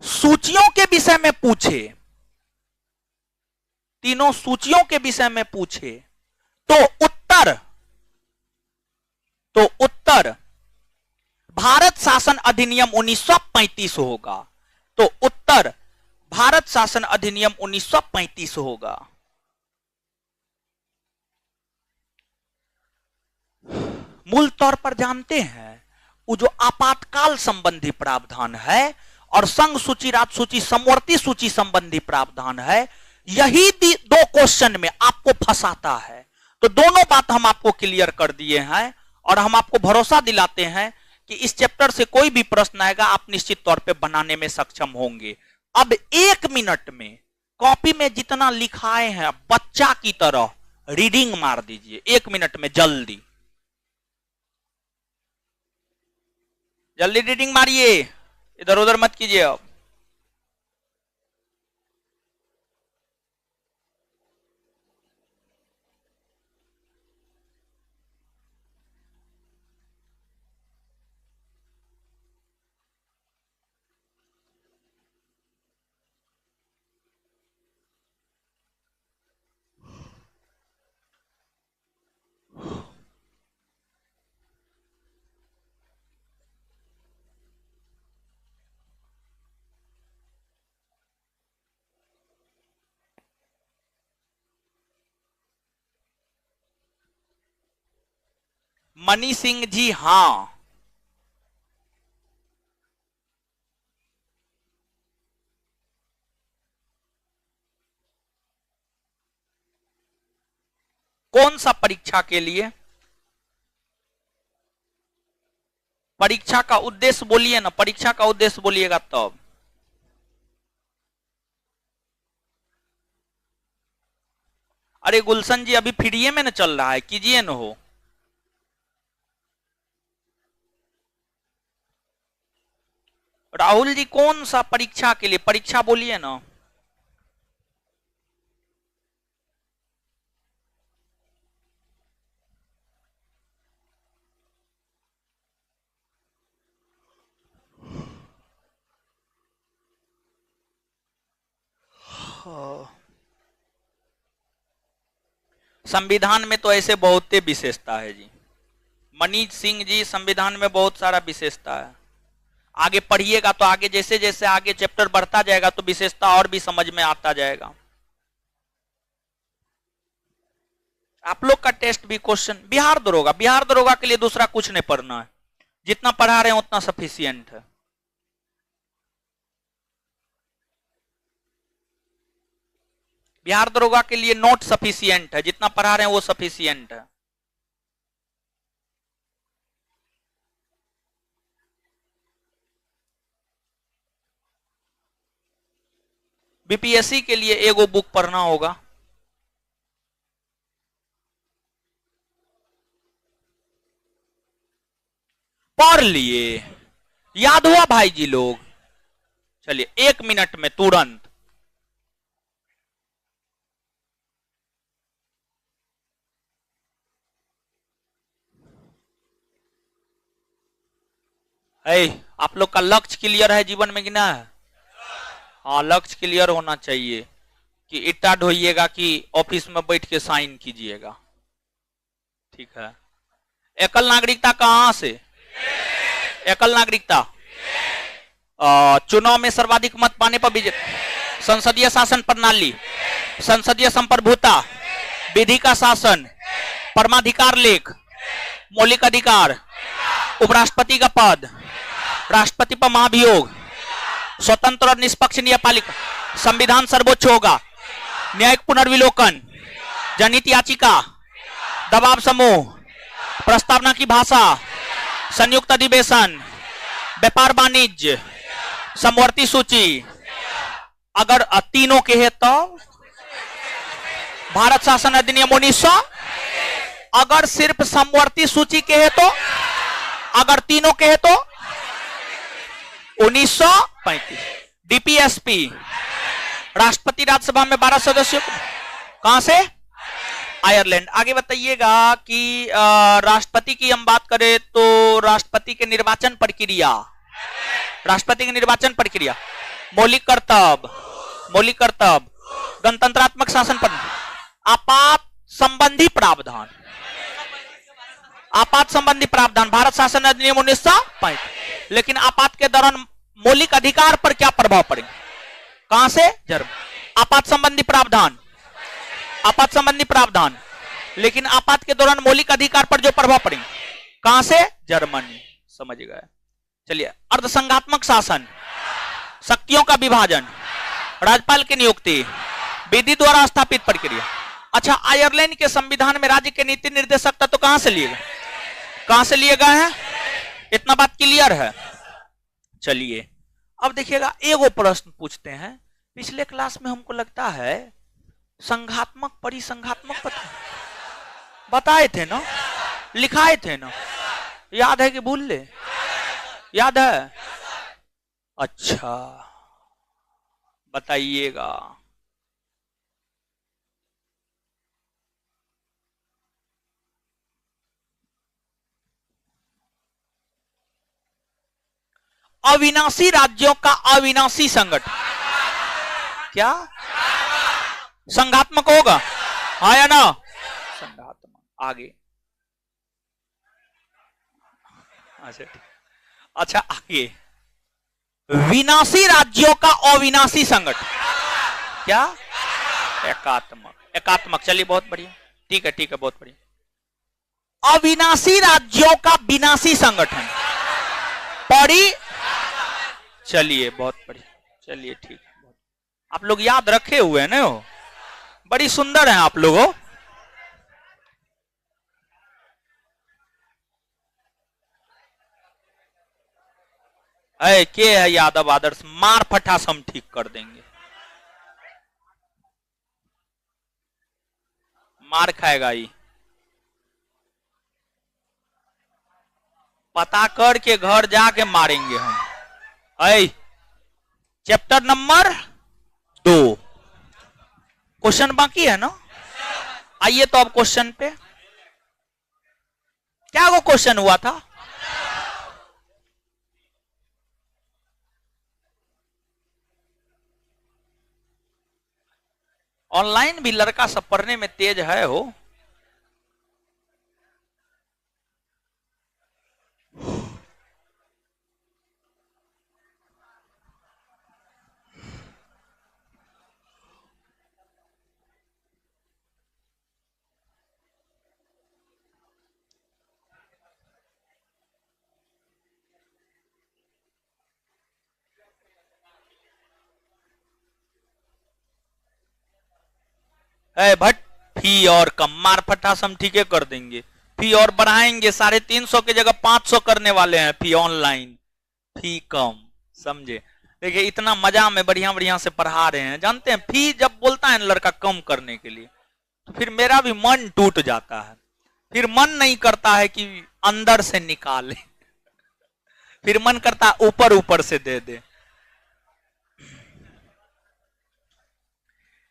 [SPEAKER 1] सूचियों के विषय में पूछे, तीनों सूचियों के विषय में पूछे, तो उत्तर भारत शासन अधिनियम 1935 होगा। तो उत्तर भारत शासन अधिनियम 1935 होगा। मूल तौर पर जानते हैं वो जो आपातकाल संबंधी प्रावधान है और संघ सूची, राज्य सूची, समवर्ती सूची संबंधी प्रावधान है, यही दो क्वेश्चन में आपको फंसाता है। तो दोनों बात हम आपको क्लियर कर दिए हैं और हम आपको भरोसा दिलाते हैं कि इस चैप्टर से कोई भी प्रश्न आएगा आप निश्चित तौर पे बनाने में सक्षम होंगे। अब 1 मिनट में कॉपी में जितना लिखाए हैं बच्चा की तरह रीडिंग मार दीजिए। 1 मिनट में जल्दी जल्दी रीडिंग मारिए, इधर उधर मत कीजिए। अब मनी सिंह जी, हां कौन सा परीक्षा के लिए? परीक्षा का उद्देश्य बोलिए ना, परीक्षा का उद्देश्य बोलिएगा तब। अरे गुलशन जी अभी फ्री में ना चल रहा है, कीजिए ना हो। राहुल जी कौन सा परीक्षा के लिए? परीक्षा बोलिए ना। संविधान में तो ऐसे बहुत विशेषता है जी। मनीष सिंह जी, संविधान में बहुत सारा विशेषता है। आगे पढ़िएगा तो आगे जैसे जैसे आगे चैप्टर बढ़ता जाएगा तो विशेषता और भी समझ में आता जाएगा। आप लोग का टेस्ट भी क्वेश्चन बिहार दरोगा, बिहार दरोगा के लिए दूसरा कुछ नहीं पढ़ना है, जितना पढ़ा रहे हैं उतना सफिशियंट है। बिहार दरोगा के लिए नोट सफिशियंट है, जितना पढ़ा रहे हैं वो सफिशियंट है। बीपीएससी के लिए एगो बुक पढ़ना होगा। पढ़ लिए, याद हुआ भाई जी लोग? चलिए 1 मिनट में तुरंत। आप लोग का लक्ष्य क्लियर है जीवन में कि ना है? हाँ, लक्ष्य क्लियर होना चाहिए कि इतना ढोइएगा कि ऑफिस में बैठ के साइन कीजिएगा। ठीक है। एकल नागरिकता कहां से? एकल नागरिकता चुनाव में सर्वाधिक मत पाने पर विजय, संसदीय शासन प्रणाली, संसदीय संप्रभुता, विधि का शासन, परमाधिकार लेख, मौलिक अधिकार, उपराष्ट्रपति का पद, राष्ट्रपति पर महाभियोग, स्वतंत्र और निष्पक्ष न्यायपालिका, संविधान सर्वोच्च होगा, न्यायिक पुनर्विलोकन, जनहित याचिका, दबाव समूह, प्रस्तावना की भाषा, संयुक्त अधिवेशन, व्यापार वाणिज्य, समवर्ती सूची, अगर तीनों के है तो भारत शासन अधिनियम 1900। अगर सिर्फ समवर्ती सूची के है तो, अगर तीनों के है तो 1935। डीपीएसपी राष्ट्रपति राज्यसभा में 12 सदस्यों, कहां से? आयरलैंड। आगे बताइएगा कि राष्ट्रपति की हम बात करें तो राष्ट्रपति के निर्वाचन प्रक्रिया, राष्ट्रपति की निर्वाचन प्रक्रिया, मौलिक कर्तव्य, मौलिक कर्तव्य, गणतंत्रात्मक शासन पर, आपात संबंधी प्रावधान, आपात संबंधी प्रावधान, भारत शासन अधिनियम 1905। लेकिन आपात के दौरान मौलिक अधिकार पर क्या प्रभाव पड़ेगा? कहां से? जर्मनी। आपात संबंधी प्रावधान, आपात संबंधी प्रावधान, लेकिन आपात के दौरान मौलिक अधिकार पर जो प्रभाव पड़ेगा, कहां से? जर्मनी। समझ गए? चलिए, अर्धसंघात्मक शासन, शक्तियों का विभाजन, राज्यपाल की नियुक्ति, विधि द्वारा स्थापित प्रक्रिया। अच्छा, आयरलैंड के संविधान में राज्य के नीति निर्देशक तत्व कहां से लिए गए? कहां से लिए गए हैं? इतना बात क्लियर है? चलिए, अब देखिएगा, एगो प्रश्न पूछते हैं। पिछले क्लास में हमको लगता है संघात्मक परिसंघात्मक बताए थे ना, लिखाए थे ना, याद है कि भूल ले? याद है? अच्छा, बताइएगा। अविनाशी राज्यों का अविनाशी संगठन क्या संघात्मक होगा? हाँ या ना? संघात्मक। आगे, अच्छा आगे, विनाशी राज्यों का अविनाशी संगठन क्या? एकात्मक। एकात्मक। चलिए, बहुत बढ़िया, ठीक है, ठीक है, बहुत बढ़िया। अविनाशी राज्यों का विनाशी संगठन पड़ी। चलिए, बहुत बढ़िया, चलिए, ठीक है। आप लोग याद रखे हुए हैं ना, बड़ी सुंदर हैं आप लोगों। के है यादव आदर्श, मार फटास हम ठीक कर देंगे। मार खाएगा ही, पता करके घर जाके मारेंगे हम। चैप्टर नंबर 2 क्वेश्चन बाकी है ना? आइए तो अब क्वेश्चन पे। क्या वो क्वेश्चन हुआ था? ऑनलाइन भी लड़का सब पढ़ने में तेज है हो। भट, फी और कम, मार फटास हम ठीक है कर देंगे। फी और बढ़ाएंगे, 350 की जगह 500 करने वाले हैं फी ऑनलाइन। फी कम, समझे? देखिए, इतना मजा में बढ़िया बढ़िया से पढ़ा रहे हैं। जानते हैं, फी जब बोलता है लड़का कम करने के लिए, तो फिर मेरा भी मन टूट जाता है। फिर मन नहीं करता है कि अंदर से निकाले, फिर मन करता है ऊपर ऊपर से दे दे।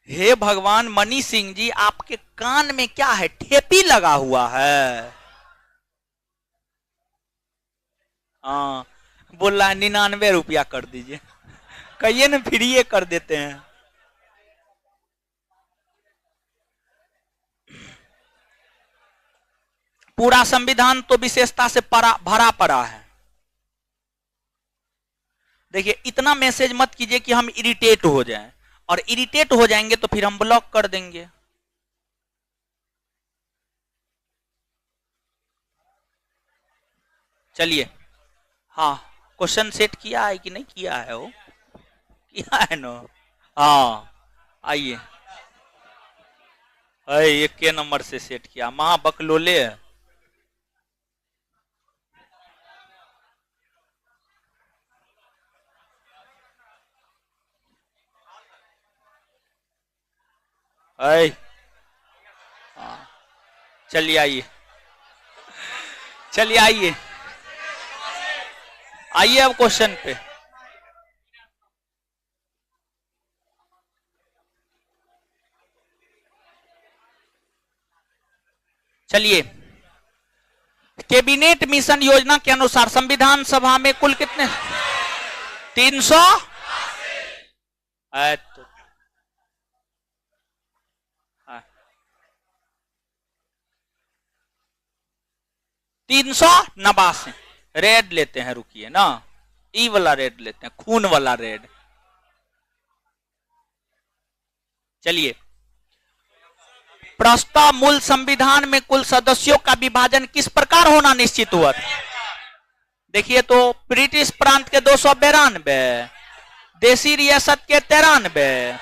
[SPEAKER 1] हे भगवान, मनी सिंह जी, आपके कान में क्या है? ठेपी लगा हुआ है? हाँ, बोल रहा है 99 रुपया कर दीजिए। कहिए ना, फिर ये कर देते हैं। पूरा संविधान तो विशेषता से भरा पड़ा है। देखिए, इतना मैसेज मत कीजिए कि हम इरिटेट हो जाएं, और इरिटेट हो जाएंगे तो फिर हम ब्लॉक कर देंगे। चलिए, हाँ, क्वेश्चन सेट किया है कि नहीं किया है? वो किया है ना? हाँ, आइए। ये के नंबर से सेट किया? महाबकलोले है। ऐ चलिए आइए, चलिए आइए, आइए अब क्वेश्चन पे। चलिए, कैबिनेट मिशन योजना के अनुसार संविधान सभा में कुल कितने 300 तो 389 रेड लेते हैं, रुकिए ना, ई वाला रेड लेते हैं, खून वाला रेड। चलिए, प्रस्ताव मूल संविधान में कुल सदस्यों का विभाजन किस प्रकार होना निश्चित हुआ था? देखिए तो ब्रिटिश प्रांत के 292, देसी रियासत के 93,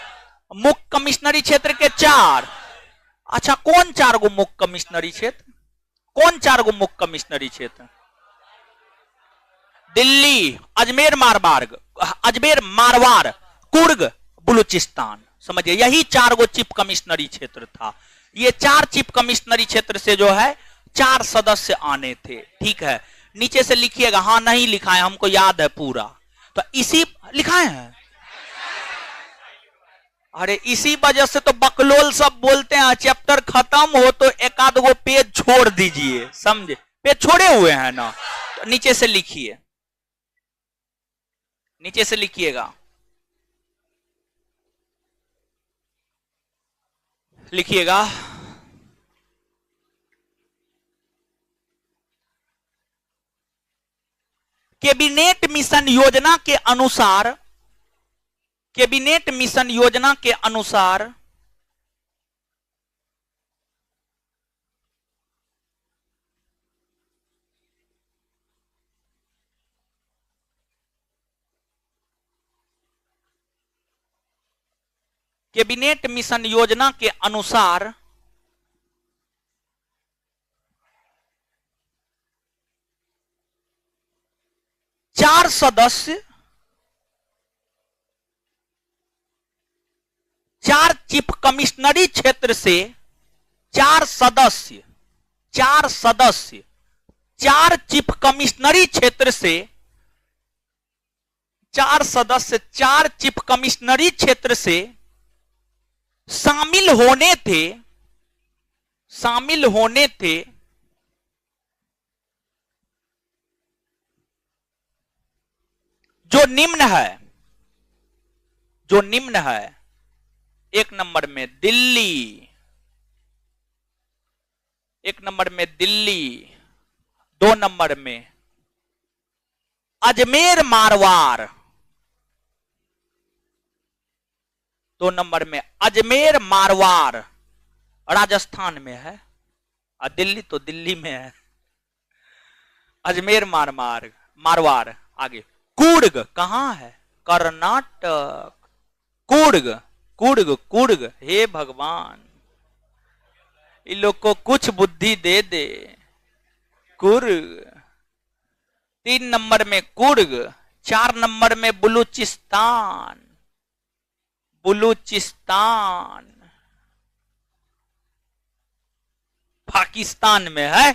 [SPEAKER 1] मुख्य कमिश्नरी क्षेत्र के 4। अच्छा, कौन 4 गो मुख्य कमिश्नरी क्षेत्र? कौन 4 गो मुख्य कमिश्नरी क्षेत्र? दिल्ली, अजमेर मारवाड़, कुर्ग, बलूचिस्तान। समझिए, यही 4 गो चीफ कमिश्नरी क्षेत्र था। ये 4 चीफ कमिश्नरी क्षेत्र से जो है 4 सदस्य आने थे। ठीक है, नीचे से लिखिएगा। हाँ, नहीं लिखा है, हमको याद है पूरा, तो इसी लिखाए हैं। अरे इसी वजह से तो बकलोल सब बोलते हैं चैप्टर खत्म हो तो एक आध गो पेज छोड़ दीजिए, समझे? पेज छोड़े हुए हैं ना, तो नीचे से लिखिए, नीचे से लिखिएगा, लिखिएगा। कैबिनेट मिशन योजना के अनुसार, कैबिनेट मिशन योजना के अनुसार कैबिनेट मिशन योजना के अनुसार 4 सदस्य, 4 चीफ कमिश्नरी क्षेत्र से 4 सदस्य, 4 सदस्य, 4 चीफ कमिश्नरी क्षेत्र से 4 सदस्य, 4 चीफ कमिश्नरी क्षेत्र से शामिल होने थे जो निम्न है, 1 नंबर में दिल्ली, 1 नंबर में दिल्ली, 2 नंबर में अजमेर मारवाड़, 2 नंबर में अजमेर मारवाड़ राजस्थान में है, और दिल्ली तो दिल्ली में है। अजमेर मारवाड़। आगे कूर्ग कहां है? कर्नाटक। कूर्ग, हे भगवान, इन लोग को कुछ बुद्धि दे दे। कूर्ग 3 नंबर में कूर्ग, 4 नंबर में बलूचिस्तान, पाकिस्तान में है।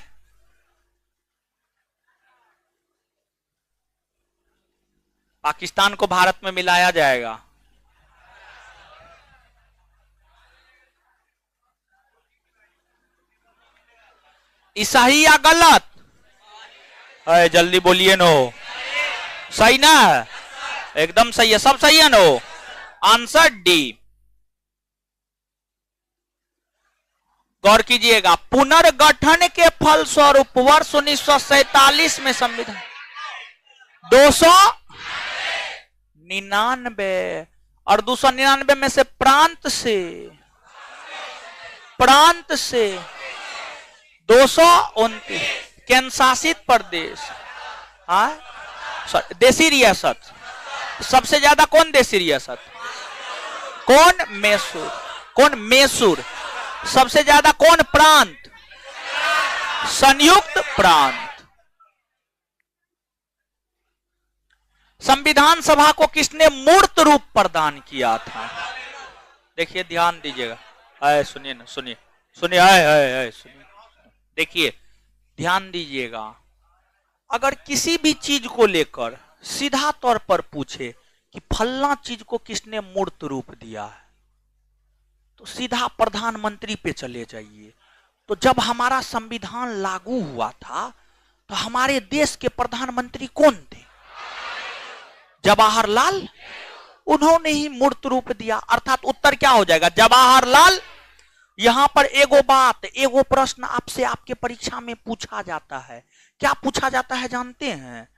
[SPEAKER 1] पाकिस्तान को भारत में मिलाया जाएगा। सही या गलत? अरे जल्दी बोलिए नो। सही ना? एकदम सही है, सब सही है नो। Answer D. गौर कीजिएगा, पुनर्गठन के फलस्वरूप वर्ष 1947 में संविधान 299, और 299 में से प्रांत से 229 केंद्र शासित प्रदेश, देसी रियासत। सबसे ज्यादा कौन देसी रियासत? कौन मैसूर। सबसे ज्यादा कौन प्रांत? संयुक्त प्रांत। संविधान सभा को किसने मूर्त रूप प्रदान किया था? देखिए, ध्यान दीजिएगा, आए सुनिए ना, सुनिए सुनिए, आए आए आए सुनिए। देखिए ध्यान दीजिएगा, अगर किसी भी चीज को लेकर सीधा तौर पर पूछे कि फलना चीज को किसने मूर्त रूप दिया है, तो सीधा प्रधानमंत्री पे चले जाइए। तो जब हमारा संविधान लागू हुआ था तो हमारे देश के प्रधानमंत्री कौन थे? जवाहरलाल। उन्होंने ही मूर्त रूप दिया। अर्थात उत्तर क्या हो जाएगा? जवाहरलाल। यहां पर एगो बात, एगो प्रश्न आपसे आपके परीक्षा में पूछा जाता है। क्या पूछा जाता है जानते हैं?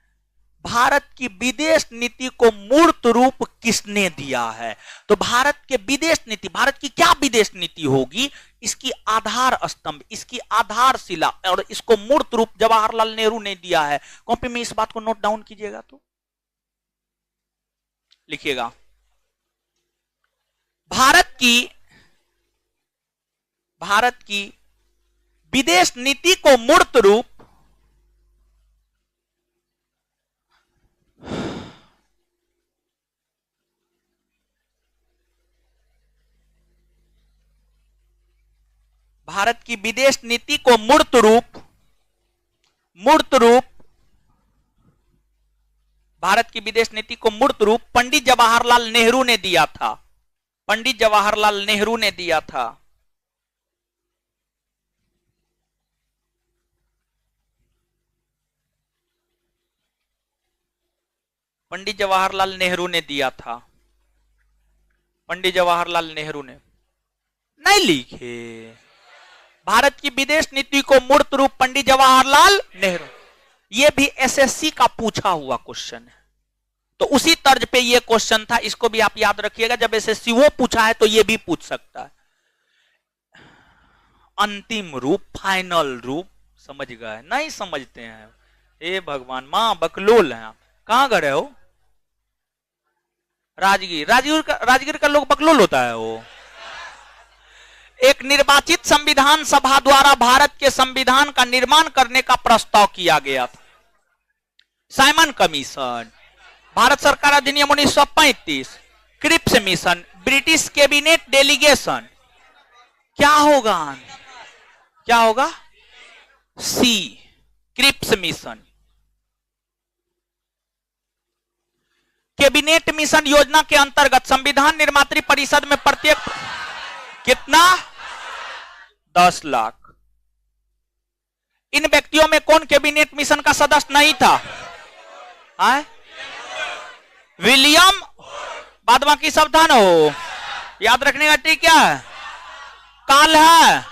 [SPEAKER 1] भारत की विदेश नीति को मूर्त रूप किसने दिया है? तो भारत के विदेश नीति, भारत की क्या विदेश नीति होगी? इसकी आधार स्तंभ, इसकी आधारशिला, और इसको मूर्त रूप जवाहरलाल नेहरू ने दिया है। कॉपी में इस बात को नोट डाउन कीजिएगा, तो लिखिएगा, भारत की विदेश नीति को मूर्त रूप भारत की विदेश नीति को मूर्त रूप भारत की विदेश नीति को मूर्त रूप पंडित जवाहरलाल नेहरू ने दिया था। पंडित जवाहरलाल नेहरू ने दिया था। पंडित जवाहरलाल नेहरू ने दिया था। पंडित जवाहरलाल नेहरू ने नहीं लिखे। भारत की विदेश नीति को मूर्त रूप पंडित जवाहरलाल नेहरू। यह भी एसएससी का पूछा हुआ क्वेश्चन है, तो उसी तर्ज पे यह क्वेश्चन था, इसको भी आप याद रखिएगा। जब एसएससी वो पूछा है तो यह भी पूछ सकता है। अंतिम रूप, फाइनल रूप, समझ गए? नहीं समझते हैं? हे भगवान, मां बकलोल है। आप कहां गए हो? राजगीर का लोग बकलोल होता है वो। एक निर्वाचित संविधान सभा द्वारा भारत के संविधान का निर्माण करने का प्रस्ताव किया गया था। साइमन कमीशन, भारत सरकार अधिनियम 1935, Cripps mission, British cabinet delegation. क्या होगा? क्या होगा? C, Cripps mission. Cabinet mission योजना के अंतर्गत संविधान निर्मात्री परिषद में प्रत्येक कितना? 10 लाख। इन व्यक्तियों में कौन कैबिनेट मिशन का सदस्य नहीं था? विलियम, बाद बाकी सब था ना हो। याद रखने का ट्रिक क्या है? काल है,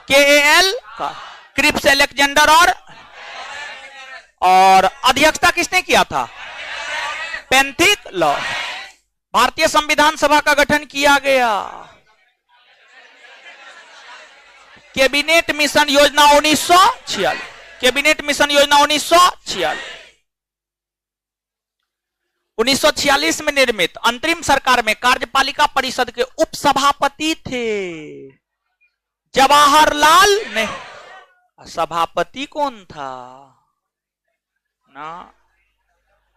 [SPEAKER 1] KAL, क्रिप्स अलेक्जेंडर, और अध्यक्षता किसने किया था? पेंथिक लॉ। भारतीय संविधान सभा का गठन किया गया। कैबिनेट मिशन योजना 1946। कैबिनेट मिशन योजना 1946। 1946 में निर्मित अंतरिम सरकार में कार्यपालिका परिषद के उपसभापति थे जवाहरलाल नेहरू। सभापति कौन था? ना,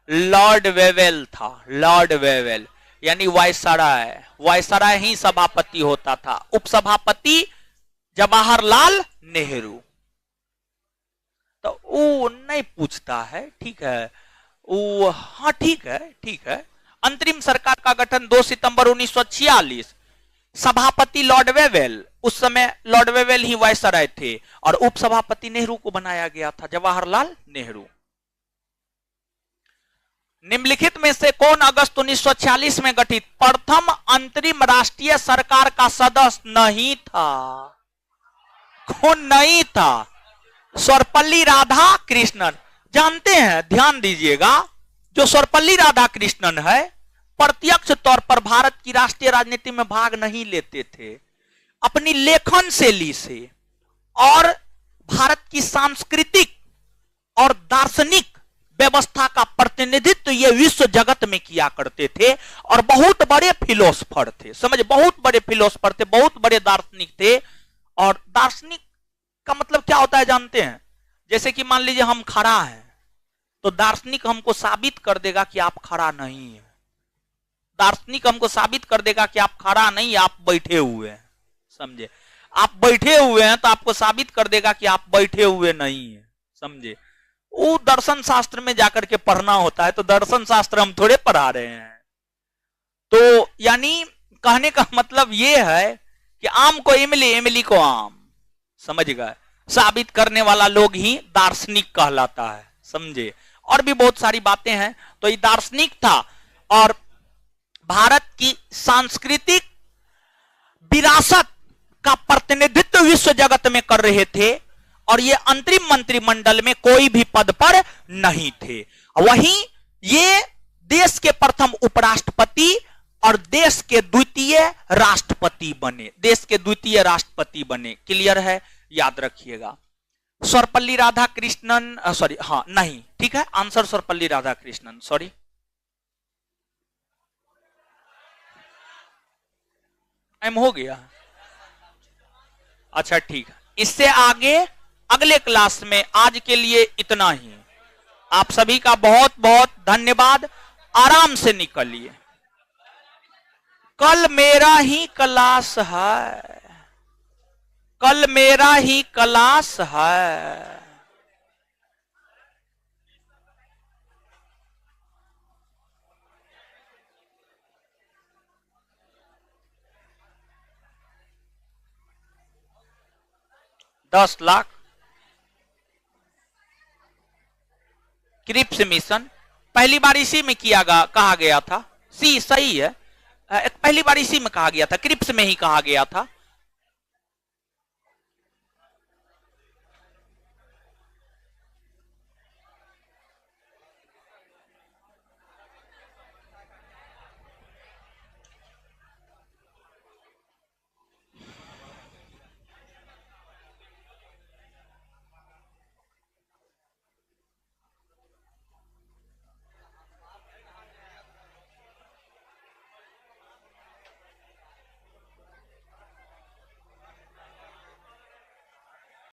[SPEAKER 1] लॉर्ड वेवेल था। लॉर्ड वेवेल यानी वायसराय। वायसराय ही सभापति होता था। उपसभापति जवाहरलाल नेहरू। तो वो नहीं पूछता है, ठीक है? वो हाँ, ठीक है, ठीक है। अंतरिम सरकार का गठन 2 सितंबर 1946। सभापति लॉर्ड वेवेल, उस समय लॉर्ड वेवेल ही वायसराय थे, और उपसभापति नेहरू को बनाया गया था, जवाहरलाल नेहरू। निम्नलिखित में से कौन अगस्त 1946 में गठित प्रथम अंतरिम राष्ट्रीय सरकार का सदस्य नहीं था? कौन नहीं था? सर्वपल्ली राधाकृष्णन। जानते हैं, ध्यान दीजिएगा, जो सर्वपल्ली राधाकृष्णन है प्रत्यक्ष तौर पर भारत की राष्ट्रीय राजनीति में भाग नहीं लेते थे। अपनी लेखन शैली से और भारत की सांस्कृतिक और दार्शनिक व्यवस्था का प्रतिनिधित्व ये विश्व जगत में किया करते थे, और बहुत बड़े फिलोसफर थे। समझ, बहुत बड़े फिलोसफर थे, बहुत बड़े दार्शनिक थे। और दार्शनिक का मतलब क्या होता है जानते हैं? जैसे कि मान लीजिए हम खड़ा हैं, तो दार्शनिक हमको साबित कर देगा कि आप खड़ा नहीं है। दार्शनिक हमको साबित कर देगा कि आप खड़ा नहीं, आप बैठे हुए हैं। समझे। आप बैठे हुए हैं तो आपको साबित कर देगा कि आप बैठे हुए नहीं है, समझे। वो दर्शन शास्त्र में जाकर के पढ़ना होता है, तो दर्शन शास्त्र हम थोड़े पढ़ा रहे हैं। तो यानी कहने का मतलब ये है कि आम को इमली, इमली को आम, समझ गए। साबित करने वाला लोग ही दार्शनिक कहलाता है, समझे। और भी बहुत सारी बातें हैं। तो ये दार्शनिक था और भारत की सांस्कृतिक विरासत का प्रतिनिधित्व विश्व जगत में कर रहे थे और ये अंतरिम मंत्रिमंडल में कोई भी पद पर नहीं थे। वहीं ये देश के प्रथम उपराष्ट्रपति और देश के द्वितीय राष्ट्रपति बने, देश के द्वितीय राष्ट्रपति बने। क्लियर है, याद रखिएगा। सर्वपल्ली राधाकृष्णन, सॉरी, हाँ नहीं, ठीक है, answer Sarvepalli Radhakrishnan, sorry. Time हो गया, अच्छा ठीक है। इससे आगे अगले क्लास में, आज के लिए इतना ही। आप सभी का बहुत बहुत धन्यवाद। आराम से निकलिए, कल मेरा ही क्लास है, कल मेरा ही क्लास है। $10 लाख क्रिप्स मिशन पहली बार इसी में कहा गया था। सी सही है, पहली बार इसी में कहा गया था, क्रिप्स में ही कहा गया था।